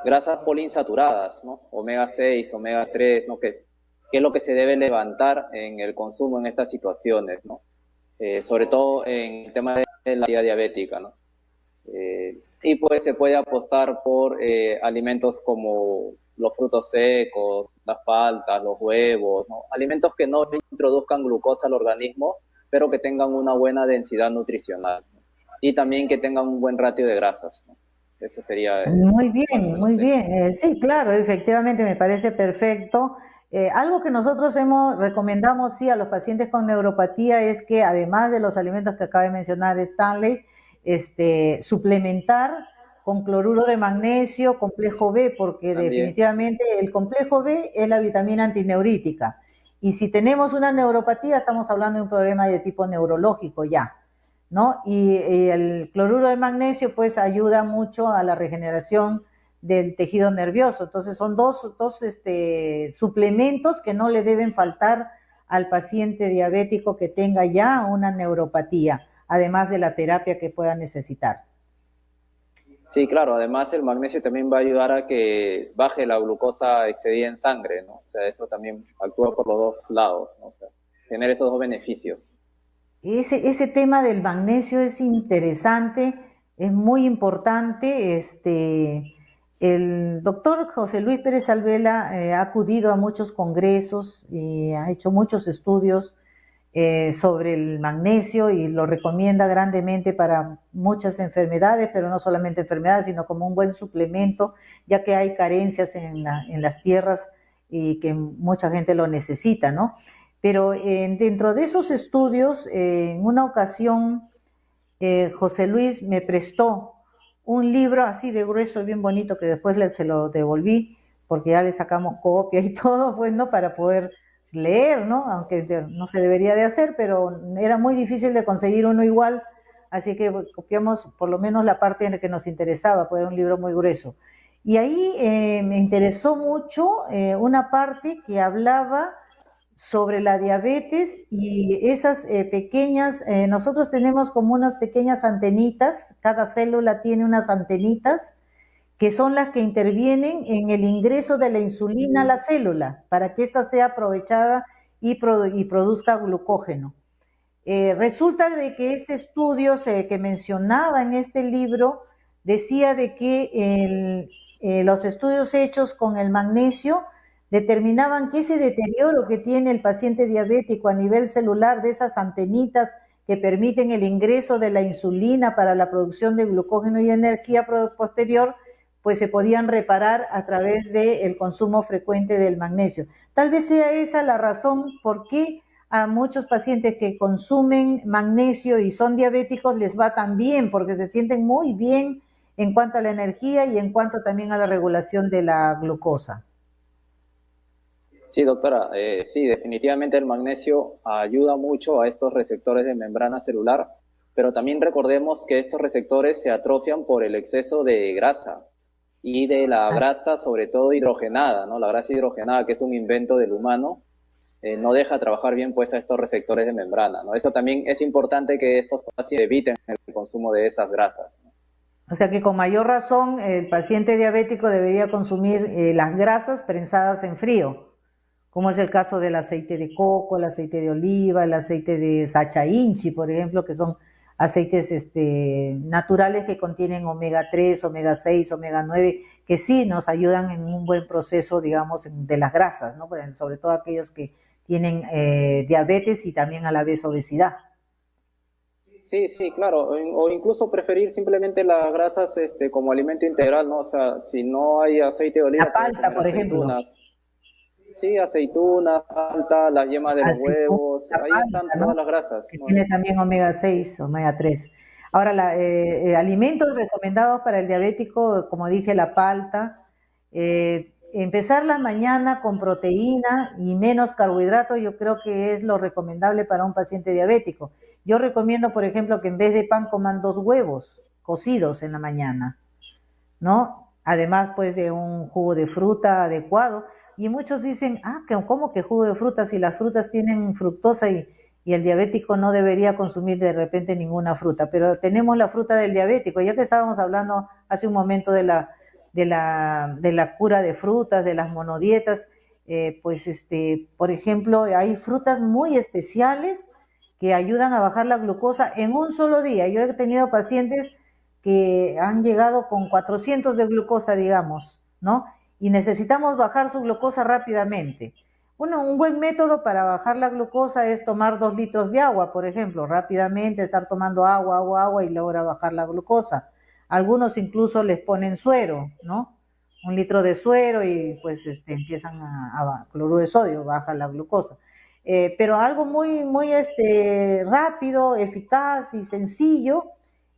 grasas poliinsaturadas, ¿no? Omega 6, omega 3, ¿no? Que es lo que se debe levantar en el consumo en estas situaciones, ¿no? Sobre todo en el tema de la diabética, ¿no? Y pues se puede apostar por alimentos como los frutos secos, las paltas, los huevos, ¿no? Alimentos que no introduzcan glucosa al organismo, pero que tengan una buena densidad nutricional, ¿no? Y también que tengan un buen ratio de grasas, ¿no? Ese sería... Muy bien, muy bien. Sí, claro, efectivamente me parece perfecto. Algo que nosotros recomendamos sí a los pacientes con neuropatía es que además de los alimentos que acaba de mencionar Stanley, suplementar con cloruro de magnesio, complejo B, porque también definitivamente el complejo B es la vitamina antineurítica. Y si tenemos una neuropatía, estamos hablando de un problema de tipo neurológico ya, ¿no? Y el cloruro de magnesio pues ayuda mucho a la regeneración del tejido nervioso. Entonces son dos suplementos que no le deben faltar al paciente diabético que tenga ya una neuropatía, además de la terapia que pueda necesitar. Sí, claro, además el magnesio también va a ayudar a que baje la glucosa excedida en sangre, ¿no? O sea, eso también actúa por los dos lados, ¿no? O sea, genera esos dos beneficios. Ese tema del magnesio es interesante, es muy importante. El doctor José Luis Pérez Alvela ha acudido a muchos congresos y ha hecho muchos estudios sobre el magnesio y lo recomienda grandemente para muchas enfermedades, pero no solamente enfermedades, sino como un buen suplemento, ya que hay carencias en las tierras y que mucha gente lo necesita, ¿no? Pero dentro de esos estudios, en una ocasión, José Luis me prestó un libro así de grueso, bien bonito, que después se lo devolví, porque ya le sacamos copia y todo, pues, ¿no? Para poder leer, ¿no? Aunque no se debería de hacer, pero era muy difícil de conseguir uno igual, así que copiamos por lo menos la parte en la que nos interesaba, pues era un libro muy grueso. Y ahí me interesó mucho una parte que hablaba sobre la diabetes y esas pequeñas, nosotros tenemos como unas pequeñas antenitas, cada célula tiene unas antenitas que son las que intervienen en el ingreso de la insulina a la célula para que ésta sea aprovechada y produzca glucógeno. Resulta de que este estudio que mencionaba en este libro decía de que los estudios hechos con el magnesio determinaban que ese deterioro que tiene el paciente diabético a nivel celular de esas antenitas que permiten el ingreso de la insulina para la producción de glucógeno y energía posterior, pues se podían reparar a través del consumo frecuente del magnesio. Tal vez sea esa la razón por qué a muchos pacientes que consumen magnesio y son diabéticos les va tan bien, porque se sienten muy bien en cuanto a la energía y en cuanto también a la regulación de la glucosa. Sí, doctora, sí, definitivamente el magnesio ayuda mucho a estos receptores de membrana celular, pero también recordemos que estos receptores se atrofian por el exceso de grasa y de la grasa sobre todo hidrogenada, ¿no? La grasa hidrogenada, que es un invento del humano, no deja trabajar bien pues a estos receptores de membrana, ¿no? Eso también es importante que estos pacientes eviten el consumo de esas grasas, ¿no? O sea que con mayor razón el paciente diabético debería consumir las grasas prensadas en frío, como es el caso del aceite de coco, el aceite de oliva, el aceite de sacha inchi, por ejemplo, que son aceites naturales que contienen omega 3, omega 6, omega 9, que sí nos ayudan en un buen proceso, digamos, de las grasas, ¿no? Sobre todo aquellos que tienen diabetes y también a la vez obesidad. Sí, sí, claro, o incluso preferir simplemente las grasas como alimento integral, ¿no? O sea, si no hay aceite de oliva, la palta, por ejemplo. Sí, aceitunas, palta, las yemas de los huevos, ahí están todas las grasas, que ¿no? tiene también omega 6, omega 3. Ahora, alimentos recomendados para el diabético, como dije, la palta. Empezar la mañana con proteína y menos carbohidratos, yo creo que es lo recomendable para un paciente diabético. Yo recomiendo, por ejemplo, que en vez de pan coman 2 huevos cocidos en la mañana, ¿no? Además, pues, de un jugo de fruta adecuado. Y muchos dicen, ¿cómo que jugo de frutas? Si las frutas tienen fructosa y el diabético no debería consumir de repente ninguna fruta. Pero tenemos la fruta del diabético, ya que estábamos hablando hace un momento de la cura de frutas, de las monodietas, por ejemplo, hay frutas muy especiales que ayudan a bajar la glucosa en un solo día. Yo he tenido pacientes que han llegado con 400 de glucosa, digamos, ¿no? Y necesitamos bajar su glucosa rápidamente. Un buen método para bajar la glucosa es tomar 2 litros de agua, por ejemplo, rápidamente estar tomando agua y logra bajar la glucosa. Algunos incluso les ponen suero, ¿no? 1 litro de suero y pues empiezan a cloruro de sodio, baja la glucosa. Pero algo muy, muy rápido, eficaz y sencillo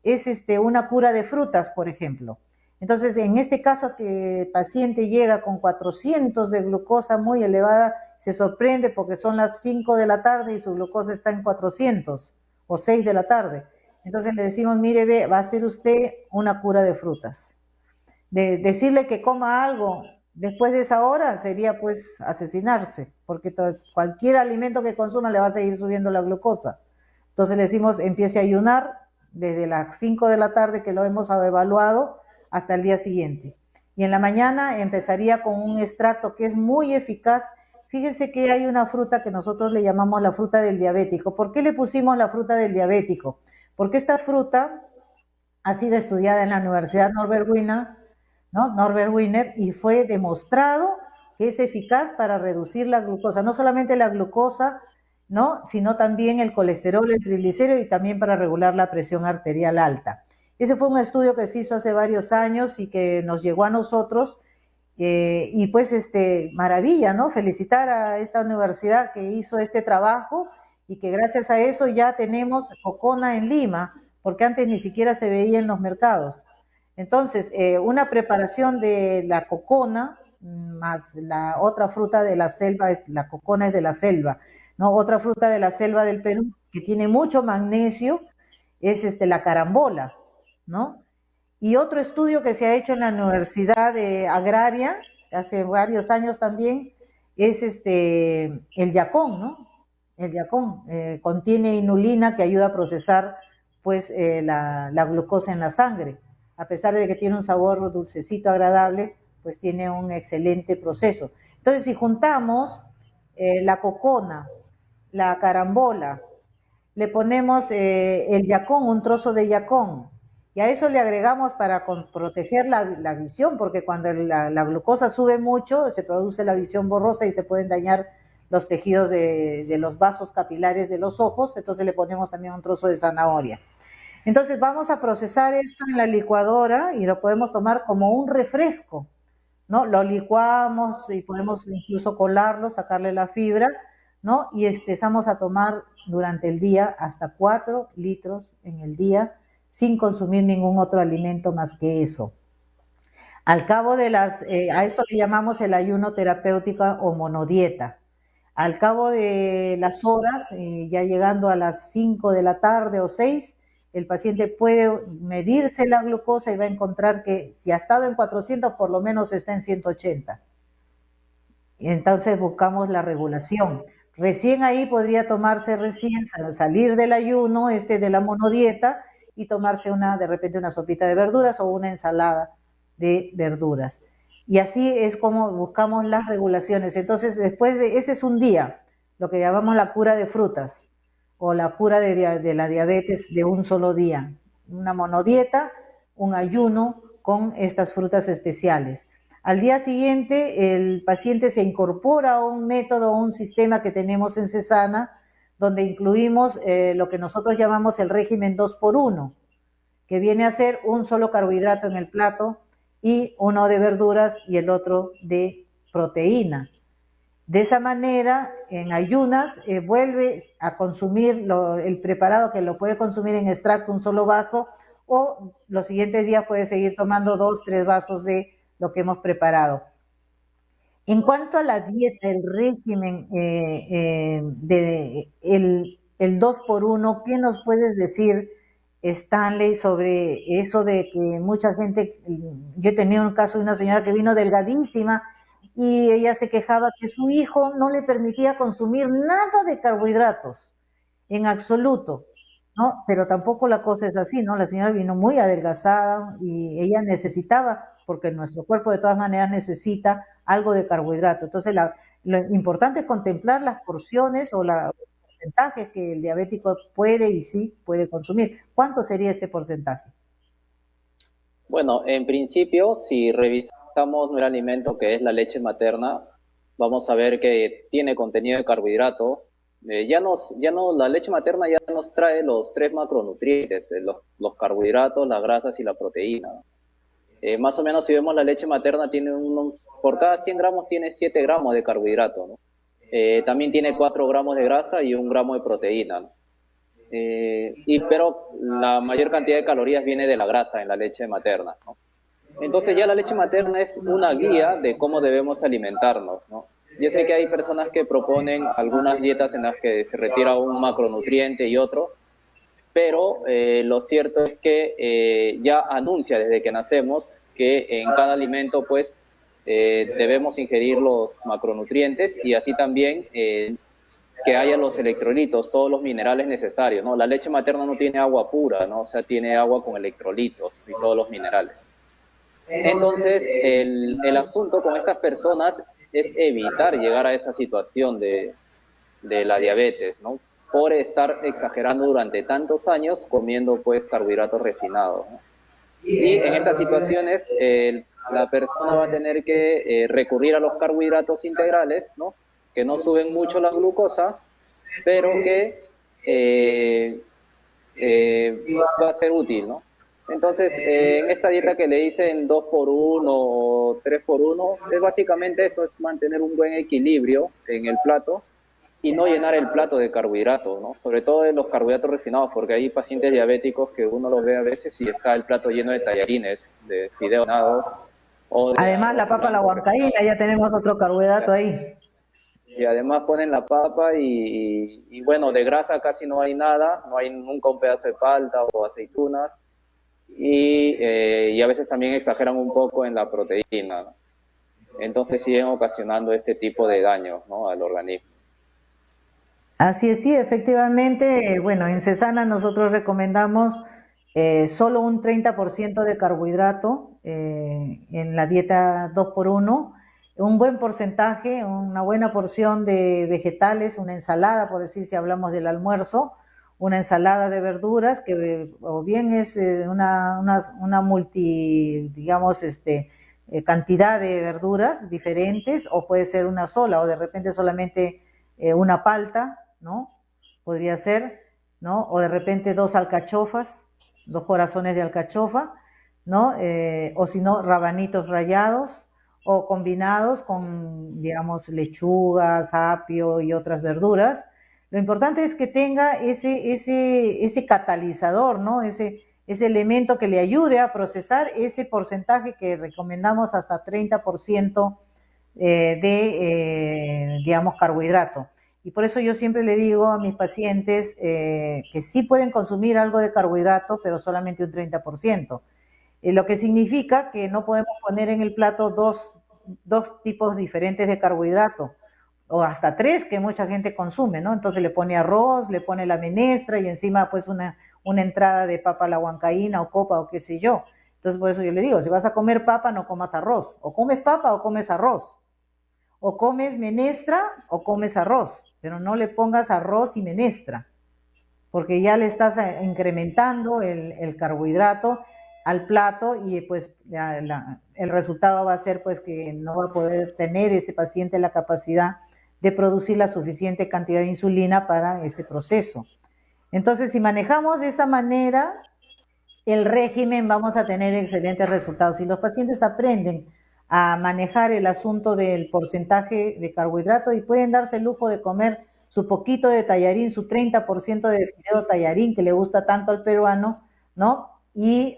es una cura de frutas, por ejemplo. Entonces, en este caso que el paciente llega con 400 de glucosa muy elevada, se sorprende porque son las 5 de la tarde y su glucosa está en 400 o 6 de la tarde. Entonces le decimos, mire, va a hacer usted una cura de frutas. Decirle que coma algo después de esa hora sería pues asesinarse, porque cualquier alimento que consuma le va a seguir subiendo la glucosa. Entonces le decimos, empiece a ayunar desde las 5 de la tarde que lo hemos evaluado hasta el día siguiente. Y en la mañana empezaría con un extracto que es muy eficaz. Fíjense que hay una fruta que nosotros le llamamos la fruta del diabético. ¿Por qué le pusimos la fruta del diabético? Porque esta fruta ha sido estudiada en la Universidad Norbert Wiener, ¿no? Norbert Wiener, y fue demostrado que es eficaz para reducir la glucosa. No solamente la glucosa, ¿no? Sino también el colesterol, el triglicérido y también para regular la presión arterial alta. Ese fue un estudio que se hizo hace varios años y que nos llegó a nosotros y pues maravilla, ¿no? Felicitar a esta universidad que hizo este trabajo y que gracias a eso ya tenemos cocona en Lima, porque antes ni siquiera se veía en los mercados. Entonces, una preparación de la cocona, más la otra fruta de la selva, la cocona es de la selva, ¿no? Otra fruta de la selva del Perú que tiene mucho magnesio es la carambola, ¿no? Y otro estudio que se ha hecho en la Universidad Agraria, hace varios años también, es el yacón, ¿no? El yacón contiene inulina que ayuda a procesar pues la glucosa en la sangre. A pesar de que tiene un sabor dulcecito, agradable, pues tiene un excelente proceso. Entonces, si juntamos la cocona, la carambola, le ponemos el yacón, un trozo de yacón, y a eso le agregamos para proteger la visión, porque cuando la glucosa sube mucho, se produce la visión borrosa y se pueden dañar los tejidos de los vasos capilares de los ojos, entonces le ponemos también un trozo de zanahoria. Entonces vamos a procesar esto en la licuadora y lo podemos tomar como un refresco, ¿no? Lo licuamos y podemos incluso colarlo, sacarle la fibra, ¿no? Y empezamos a tomar durante el día hasta 4 litros en el día sin consumir ningún otro alimento más que eso. Al cabo de a esto le llamamos el ayuno terapéutico o monodieta. Al cabo de las horas, ya llegando a las 5 de la tarde o 6, el paciente puede medirse la glucosa y va a encontrar que si ha estado en 400, por lo menos está en 180. Entonces buscamos la regulación. Recién ahí podría tomarse salir del ayuno, de la monodieta, y tomarse de repente una sopita de verduras o una ensalada de verduras. Y así es como buscamos las regulaciones. Entonces, ese es un día, lo que llamamos la cura de frutas o la cura de la diabetes de un solo día. Una monodieta, un ayuno con estas frutas especiales. Al día siguiente, el paciente se incorpora a un método, un sistema que tenemos en Cesana, donde incluimos lo que nosotros llamamos el régimen 2x1, que viene a ser un solo carbohidrato en el plato y uno de verduras y el otro de proteína. De esa manera, en ayunas, vuelve a consumir el preparado, que lo puede consumir en extracto, un solo vaso, o los siguientes días puede seguir tomando 2, 3 vasos de lo que hemos preparado. En cuanto a la dieta, el régimen, el 2x1, ¿qué nos puedes decir, Stanley, sobre eso de que mucha gente, yo he tenido un caso de una señora que vino delgadísima y ella se quejaba que su hijo no le permitía consumir nada de carbohidratos, en absoluto, ¿no? Pero tampoco la cosa es así, ¿no? La señora vino muy adelgazada y ella necesitaba, porque nuestro cuerpo de todas maneras necesita algo de carbohidrato. Entonces, lo importante es contemplar las porciones o los porcentajes que el diabético puede y sí puede consumir. ¿Cuánto sería ese porcentaje? Bueno, en principio, si revisamos nuestro alimento, que es la leche materna, vamos a ver que tiene contenido de carbohidrato. La leche materna ya nos trae los 3 macronutrientes, los carbohidratos, las grasas y la proteína. Más o menos, si vemos la leche materna, por cada 100 gramos tiene 7 gramos de carbohidrato, ¿no? También tiene 4 gramos de grasa y 1 gramo de proteína, ¿no? Pero la mayor cantidad de calorías viene de la grasa en la leche materna, ¿no? Entonces ya la leche materna es una guía de cómo debemos alimentarnos, ¿no? Yo sé que hay personas que proponen algunas dietas en las que se retira un macronutriente y otro, pero lo cierto es que ya anuncia desde que nacemos que en cada alimento pues debemos ingerir los macronutrientes y así también que haya los electrolitos, todos los minerales necesarios, ¿no? La leche materna no tiene agua pura, ¿no? O sea, tiene agua con electrolitos y todos los minerales. Entonces, el asunto con estas personas es evitar llegar a esa situación de la diabetes, ¿no? Por estar exagerando durante tantos años comiendo pues carbohidratos refinados, ¿no? Y en estas situaciones la persona va a tener que recurrir a los carbohidratos integrales, ¿no? Que no suben mucho la glucosa, pero que va a ser útil, ¿no? Entonces, en esta dieta que le dicen 2x1 o 3x1, es básicamente eso, es mantener un buen equilibrio en el plato y no llenar el plato de carbohidratos, ¿no? Sobre todo de los carbohidratos refinados, porque hay pacientes diabéticos que uno los ve a veces y está el plato lleno de tallarines, de fideos Además, la papa, la huancaína, ya tenemos otro carbohidrato ahí. Y además ponen la papa y bueno, de grasa casi no hay nada, no hay nunca un pedazo de palta o aceitunas y a veces también exageran un poco en la proteína, ¿no? Entonces siguen ocasionando este tipo de daños, ¿no?, al organismo. Así es, sí, efectivamente, bueno, en Cesana nosotros recomendamos solo un 30% de carbohidrato en la dieta 2x1, un buen porcentaje, una buena porción de vegetales, una ensalada, por decir, si hablamos del almuerzo, una ensalada de verduras, que o bien es una multi, digamos, cantidad de verduras diferentes, o puede ser una sola, o de repente solamente una palta, ¿no? Podría ser, ¿no? O de repente 2 alcachofas, 2 corazones de alcachofa, ¿no? O si no, rabanitos rallados, o combinados con, digamos, lechugas, apio y otras verduras. Lo importante es que tenga ese catalizador, ¿no? Ese elemento que le ayude a procesar ese porcentaje que recomendamos, hasta 30% digamos, carbohidrato. Y por eso yo siempre le digo a mis pacientes que sí pueden consumir algo de carbohidrato, pero solamente un 30%. Lo que significa que no podemos poner en el plato dos tipos diferentes de carbohidrato, o hasta 3 que mucha gente consume, ¿no? Entonces le pone arroz, le pone la menestra y encima pues una entrada de papa a la huancaína o copa o qué sé yo. Entonces por eso yo le digo, si vas a comer papa, no comas arroz. O comes papa o comes arroz. O comes menestra o comes arroz, pero no le pongas arroz y menestra, porque ya le estás incrementando el carbohidrato al plato y pues el resultado va a ser pues que no va a poder tener ese paciente la capacidad de producir la suficiente cantidad de insulina para ese proceso. Entonces, si manejamos de esa manera el régimen, vamos a tener excelentes resultados. Si los pacientes aprenden a manejar el asunto del porcentaje de carbohidrato y pueden darse el lujo de comer su poquito de tallarín, su 30% de fideo tallarín que le gusta tanto al peruano, ¿no? Y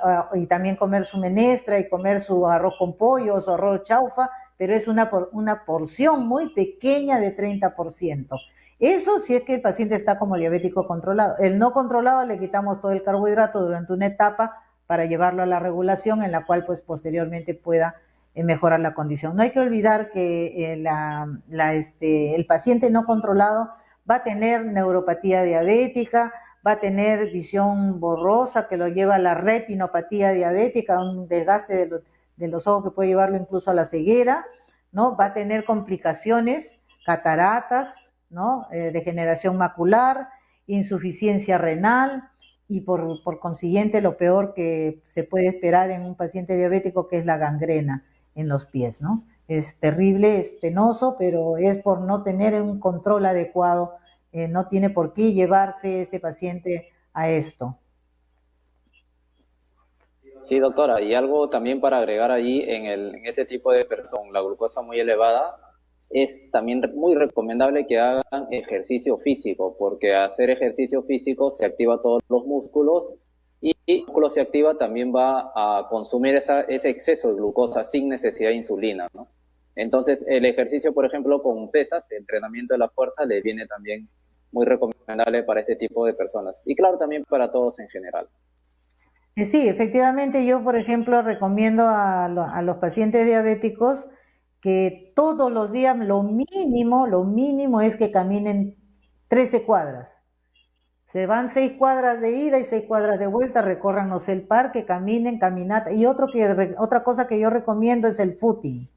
también comer su menestra y comer su arroz con pollo, su arroz chaufa, pero es una porción muy pequeña de 30%. Eso si es que el paciente está como diabético controlado. El no controlado le quitamos todo el carbohidrato durante una etapa para llevarlo a la regulación, en la cual pues posteriormente pueda mejorar la condición. No hay que olvidar que el paciente no controlado va a tener neuropatía diabética, va a tener visión borrosa que lo lleva a la retinopatía diabética, un desgaste de los ojos que puede llevarlo incluso a la ceguera, ¿no? Va a tener complicaciones, cataratas, ¿no? Degeneración macular, insuficiencia renal y por consiguiente lo peor que se puede esperar en un paciente diabético, que es la gangrena en los pies, ¿no? Es terrible, es penoso, pero es por no tener un control adecuado. No tiene por qué llevarse este paciente a esto. Sí, doctora, y algo también para agregar allí en este tipo de personas, la glucosa muy elevada, es también muy recomendable que hagan ejercicio físico, porque hacer ejercicio físico se activa todos los músculos y el músculo se activa, también va a consumir ese exceso de glucosa sin necesidad de insulina, ¿no? Entonces, el ejercicio, por ejemplo, con pesas, el entrenamiento de la fuerza, le viene también muy recomendable para este tipo de personas. Y claro, también para todos en general. Sí, efectivamente, yo, por ejemplo, recomiendo a los pacientes diabéticos que todos los días lo mínimo es que caminen 13 cuadras. Se van 6 cuadras de ida y 6 cuadras de vuelta, recórranos el parque, caminen, caminata. Y otra cosa que yo recomiendo es el footing.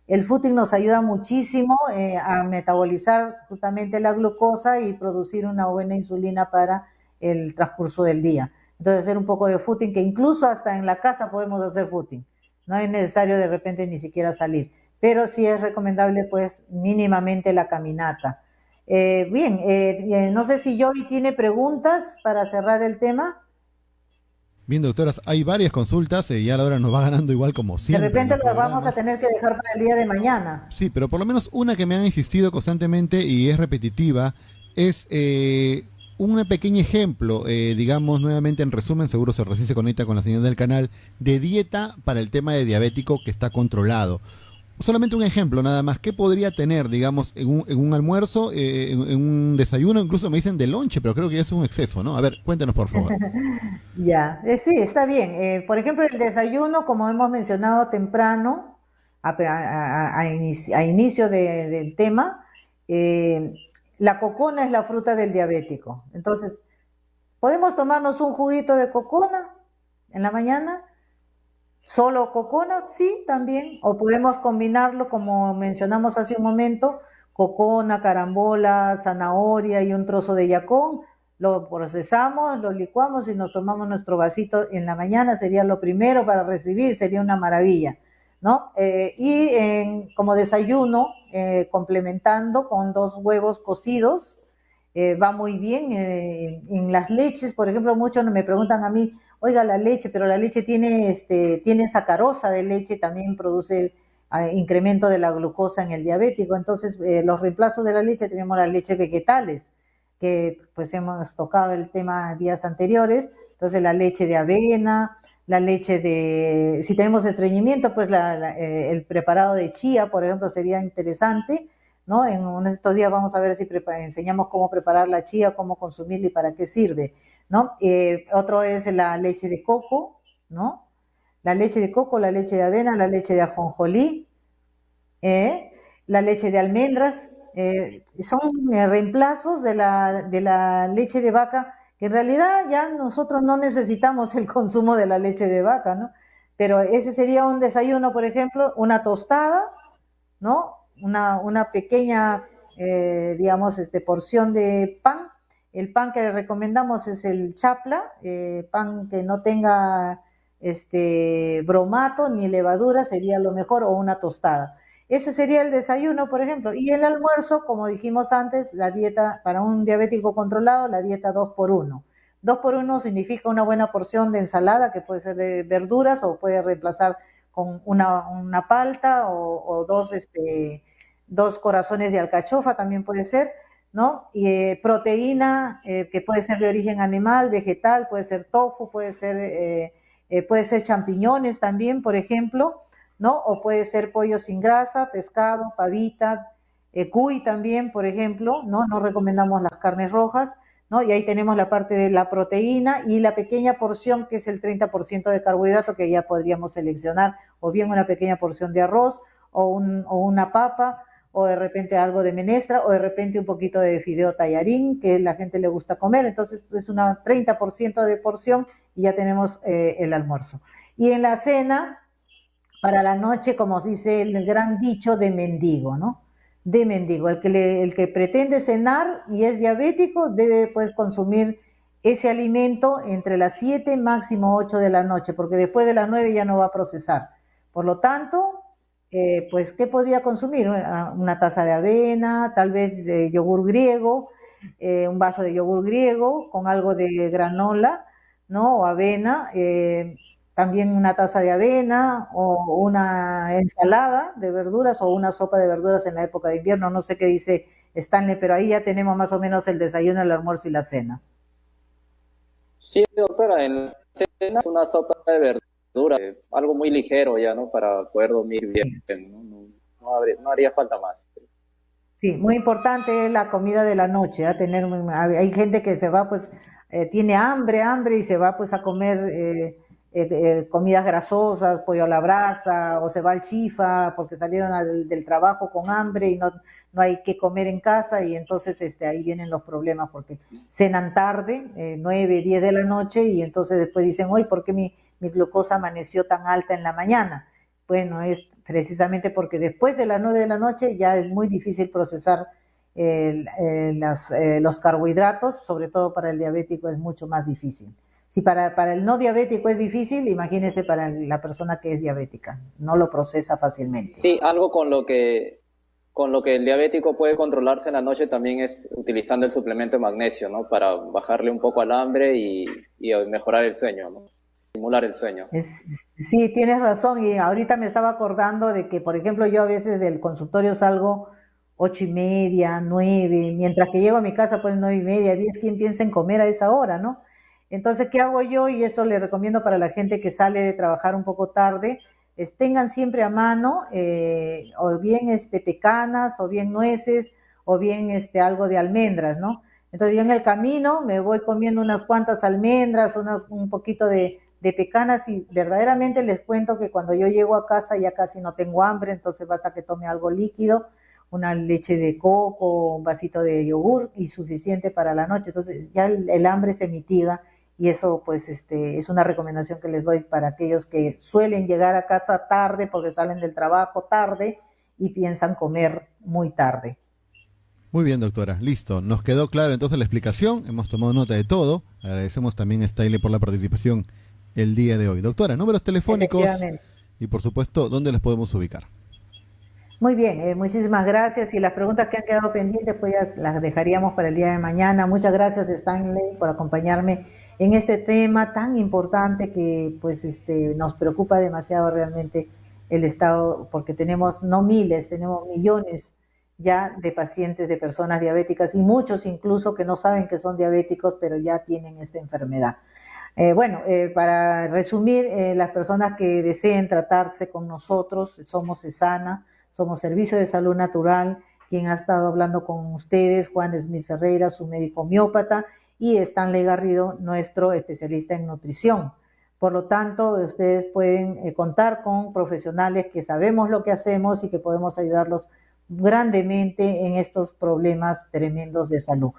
El footing nos ayuda muchísimo a metabolizar justamente la glucosa y producir una buena insulina para el transcurso del día. Entonces, hacer un poco de footing, que incluso hasta en la casa podemos hacer footing. No es necesario de repente ni siquiera salir, pero sí es recomendable pues mínimamente la caminata. No sé si Yogi tiene preguntas para cerrar el tema. Bien, doctoras, hay varias consultas, ya la hora nos va ganando igual como siempre. De repente lo vamos a tener que dejar para el día de mañana. Sí, pero por lo menos una que me han insistido constantemente y es repetitiva, es un pequeño ejemplo, digamos nuevamente en resumen, seguro se recién se conecta con la señal del canal, de dieta para el tema de diabético que está controlado. Solamente un ejemplo nada más, ¿qué podría tener, digamos, en un almuerzo, en un desayuno? Incluso me dicen de lonche, pero creo que ya es un exceso, ¿no? A ver, cuéntenos por favor. Ya, sí, está bien. Por ejemplo, el desayuno, como hemos mencionado temprano, a inicio del tema, eh, la cocona es la fruta del diabético. Entonces, ¿podemos tomarnos un juguito de cocona en la mañana? ¿Solo cocona? Sí, también. O podemos combinarlo, como mencionamos hace un momento, cocona, carambola, zanahoria y un trozo de yacón. Lo procesamos, lo licuamos y nos tomamos nuestro vasito en la mañana. Sería lo primero para recibir, sería una maravilla, ¿no? Como desayuno, complementando con 2 huevos cocidos, va muy bien. En las leches, por ejemplo, muchos me preguntan a mí, oiga, la leche, pero la leche tiene sacarosa de leche, también produce incremento de la glucosa en el diabético. Entonces, los reemplazos de la leche, tenemos las leches vegetales, que pues hemos tocado el tema días anteriores. Entonces, la leche de avena, la leche de, si tenemos estreñimiento, pues el preparado de chía, por ejemplo, sería interesante, ¿no? En estos días vamos a ver si enseñamos cómo preparar la chía, cómo consumirla y para qué sirve, ¿no? Otro es la leche de coco, ¿no? La leche de coco, la leche de avena, la leche de ajonjolí, la leche de almendras, son reemplazos de la leche de vaca, que en realidad ya nosotros no necesitamos el consumo de la leche de vaca, ¿no? Pero ese sería un desayuno, por ejemplo, una tostada, ¿no? Una pequeña, digamos, porción de pan. El pan que recomendamos es el chapla, pan que no tenga bromato ni levadura, sería lo mejor, o una tostada. Ese sería el desayuno, por ejemplo. Y el almuerzo, como dijimos antes, la dieta para un diabético controlado, la dieta 2x1. 2x1 significa una buena porción de ensalada, que puede ser de verduras o puede reemplazar con una palta o dos corazones de alcachofa, también puede ser, ¿no? Y proteína, que puede ser de origen animal, vegetal, puede ser tofu, puede ser champiñones también, por ejemplo, ¿no? O puede ser pollo sin grasa, pescado, pavita, cuy también, por ejemplo, ¿no? No recomendamos las carnes rojas, ¿no? Y ahí tenemos la parte de la proteína y la pequeña porción que es el 30% de carbohidrato, que ya podríamos seleccionar, o bien una pequeña porción de arroz, o una papa, o de repente algo de menestra, o de repente un poquito de fideo tallarín, que a la gente le gusta comer. Entonces es una 30% de porción y ya tenemos el almuerzo. Y en la cena, para la noche, como dice el gran dicho, de mendigo, ¿no? De mendigo. El que pretende cenar y es diabético debe pues consumir ese alimento entre las 7, máximo 8 de la noche, porque después de las 9 ya no va a procesar. Por lo tanto, pues, ¿qué podría consumir? Una taza de avena, tal vez yogur griego, un vaso de yogur griego con algo de granola, ¿no? O avena, también una taza de avena o una ensalada de verduras o una sopa de verduras en la época de invierno. No sé qué dice Stanley, pero ahí ya tenemos más o menos el desayuno, el almuerzo y la cena. Sí, doctora, en la cena es una sopa de verduras, algo muy ligero ya, ¿no? Para poder dormir bien, ¿no? No haría falta más. Sí, muy importante es la comida de la noche, hay gente que se va, pues, tiene hambre y se va pues a comer comidas grasosas, pollo a la brasa, o se va al chifa porque salieron del trabajo con hambre y no hay que comer en casa, y entonces ahí vienen los problemas porque cenan tarde, 9, 10 de la noche, y entonces después dicen, hoy, ¿por qué mi glucosa amaneció tan alta en la mañana? Bueno, es precisamente porque después de las 9 de la noche ya es muy difícil procesar los carbohidratos, sobre todo para el diabético es mucho más difícil. Si para el no diabético es difícil, imagínese para la persona que es diabética, no lo procesa fácilmente. Sí, algo con lo que el diabético puede controlarse en la noche también es utilizando el suplemento de magnesio, ¿no? Para bajarle un poco al hambre y mejorar el sueño, ¿no? Estimular el sueño. Sí, tienes razón, y ahorita me estaba acordando de que, por ejemplo, yo a veces del consultorio salgo 8:30, 9, mientras que llego a mi casa pues 9:30, 10, ¿quién piensa en comer a esa hora, no? Entonces, ¿qué hago yo? Y esto le recomiendo para la gente que sale de trabajar un poco tarde, tengan siempre a mano o bien pecanas, o bien nueces, o bien algo de almendras, ¿no? Entonces yo en el camino me voy comiendo unas cuantas almendras, un poquito de pecanas y verdaderamente les cuento que cuando yo llego a casa ya casi no tengo hambre, entonces basta que tome algo líquido, una leche de coco, un vasito de yogur y suficiente para la noche. Entonces ya el hambre se mitiga y eso pues es una recomendación que les doy para aquellos que suelen llegar a casa tarde porque salen del trabajo tarde y piensan comer muy tarde. Muy bien, doctora. Listo. Nos quedó claro entonces la explicación. Hemos tomado nota de todo. Agradecemos también a Staile por la participación el día de hoy. Doctora, números telefónicos y por supuesto, ¿dónde les podemos ubicar? Muy bien, muchísimas gracias. Y las preguntas que han quedado pendientes, pues ya las dejaríamos para el día de mañana. Muchas gracias, Stanley, por acompañarme en este tema tan importante que pues nos preocupa demasiado realmente el Estado, porque tenemos no miles, tenemos millones ya de pacientes, de personas diabéticas y muchos incluso que no saben que son diabéticos, pero ya tienen esta enfermedad. Para resumir, las personas que deseen tratarse con nosotros, somos Cesana, somos Servicio de Salud Natural, quien ha estado hablando con ustedes, Juan Smith Ferreira, su médico homeópata, y Stanley Garrido, nuestro especialista en nutrición. Por lo tanto, ustedes pueden contar con profesionales que sabemos lo que hacemos y que podemos ayudarlos grandemente en estos problemas tremendos de salud.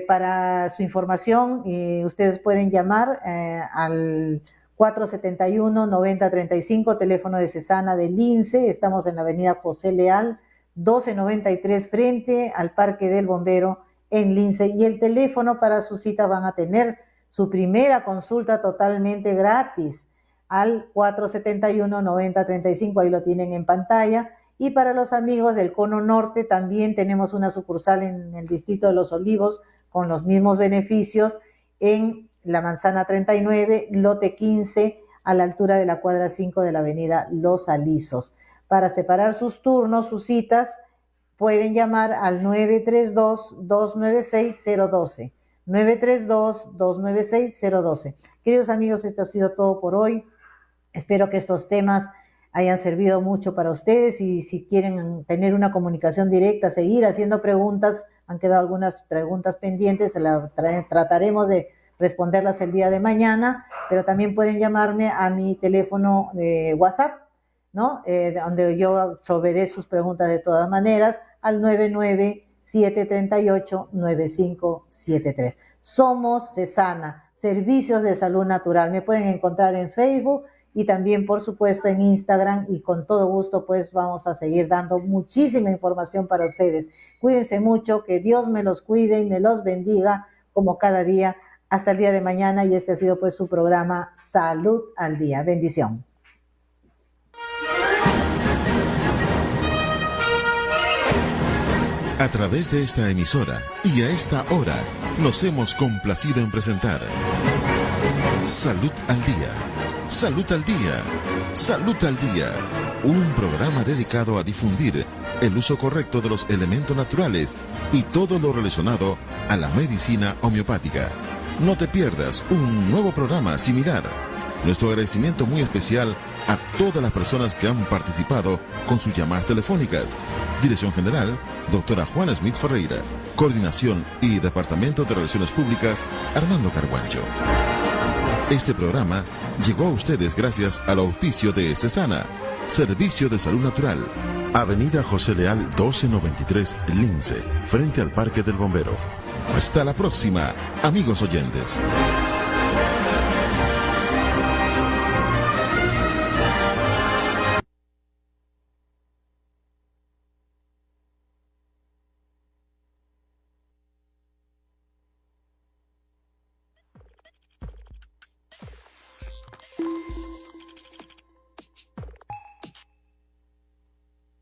Para su información, ustedes pueden llamar al 471-9035, teléfono de Cesana del INSE. Estamos en la avenida José Leal, 1293, frente al Parque del Bombero en Lince. Y el teléfono para su cita van a tener su primera consulta totalmente gratis al 471-9035, ahí lo tienen en pantalla. Y para los amigos del Cono Norte también tenemos una sucursal en el Distrito de Los Olivos con los mismos beneficios en la Manzana 39, lote 15, a la altura de la cuadra 5 de la avenida Los Alisos. Para separar sus turnos, sus citas, pueden llamar al 932-296-012. 932-296-012. Queridos amigos, esto ha sido todo por hoy. Espero que estos temas hayan servido mucho para ustedes y si quieren tener una comunicación directa, seguir haciendo preguntas, han quedado algunas preguntas pendientes, trataremos de responderlas el día de mañana, pero también pueden llamarme a mi teléfono de WhatsApp, ¿no? Donde yo resolveré sus preguntas de todas maneras, al 99738-9573. Somos Cesana, Servicios de Salud Natural. Me pueden encontrar en Facebook y también, por supuesto, en Instagram, y con todo gusto, pues vamos a seguir dando muchísima información para ustedes. Cuídense mucho, que Dios me los cuide y me los bendiga como cada día. Hasta el día de mañana, y este ha sido pues su programa Salud al Día. Bendición. A través de esta emisora y a esta hora nos hemos complacido en presentar Salud al Día. Salud al Día. Salud al Día. Un programa dedicado a difundir el uso correcto de los elementos naturales y todo lo relacionado a la medicina homeopática. No te pierdas un nuevo programa similar. Nuestro agradecimiento muy especial a todas las personas que han participado con sus llamadas telefónicas. Dirección General, doctora Juana Smith Ferreira. Coordinación y Departamento de Relaciones Públicas, Armando Carguancho. Este programa llegó a ustedes gracias al auspicio de Cesana, Servicio de Salud Natural. Avenida José Leal 1293, Lince, frente al Parque del Bombero. Hasta la próxima, amigos oyentes.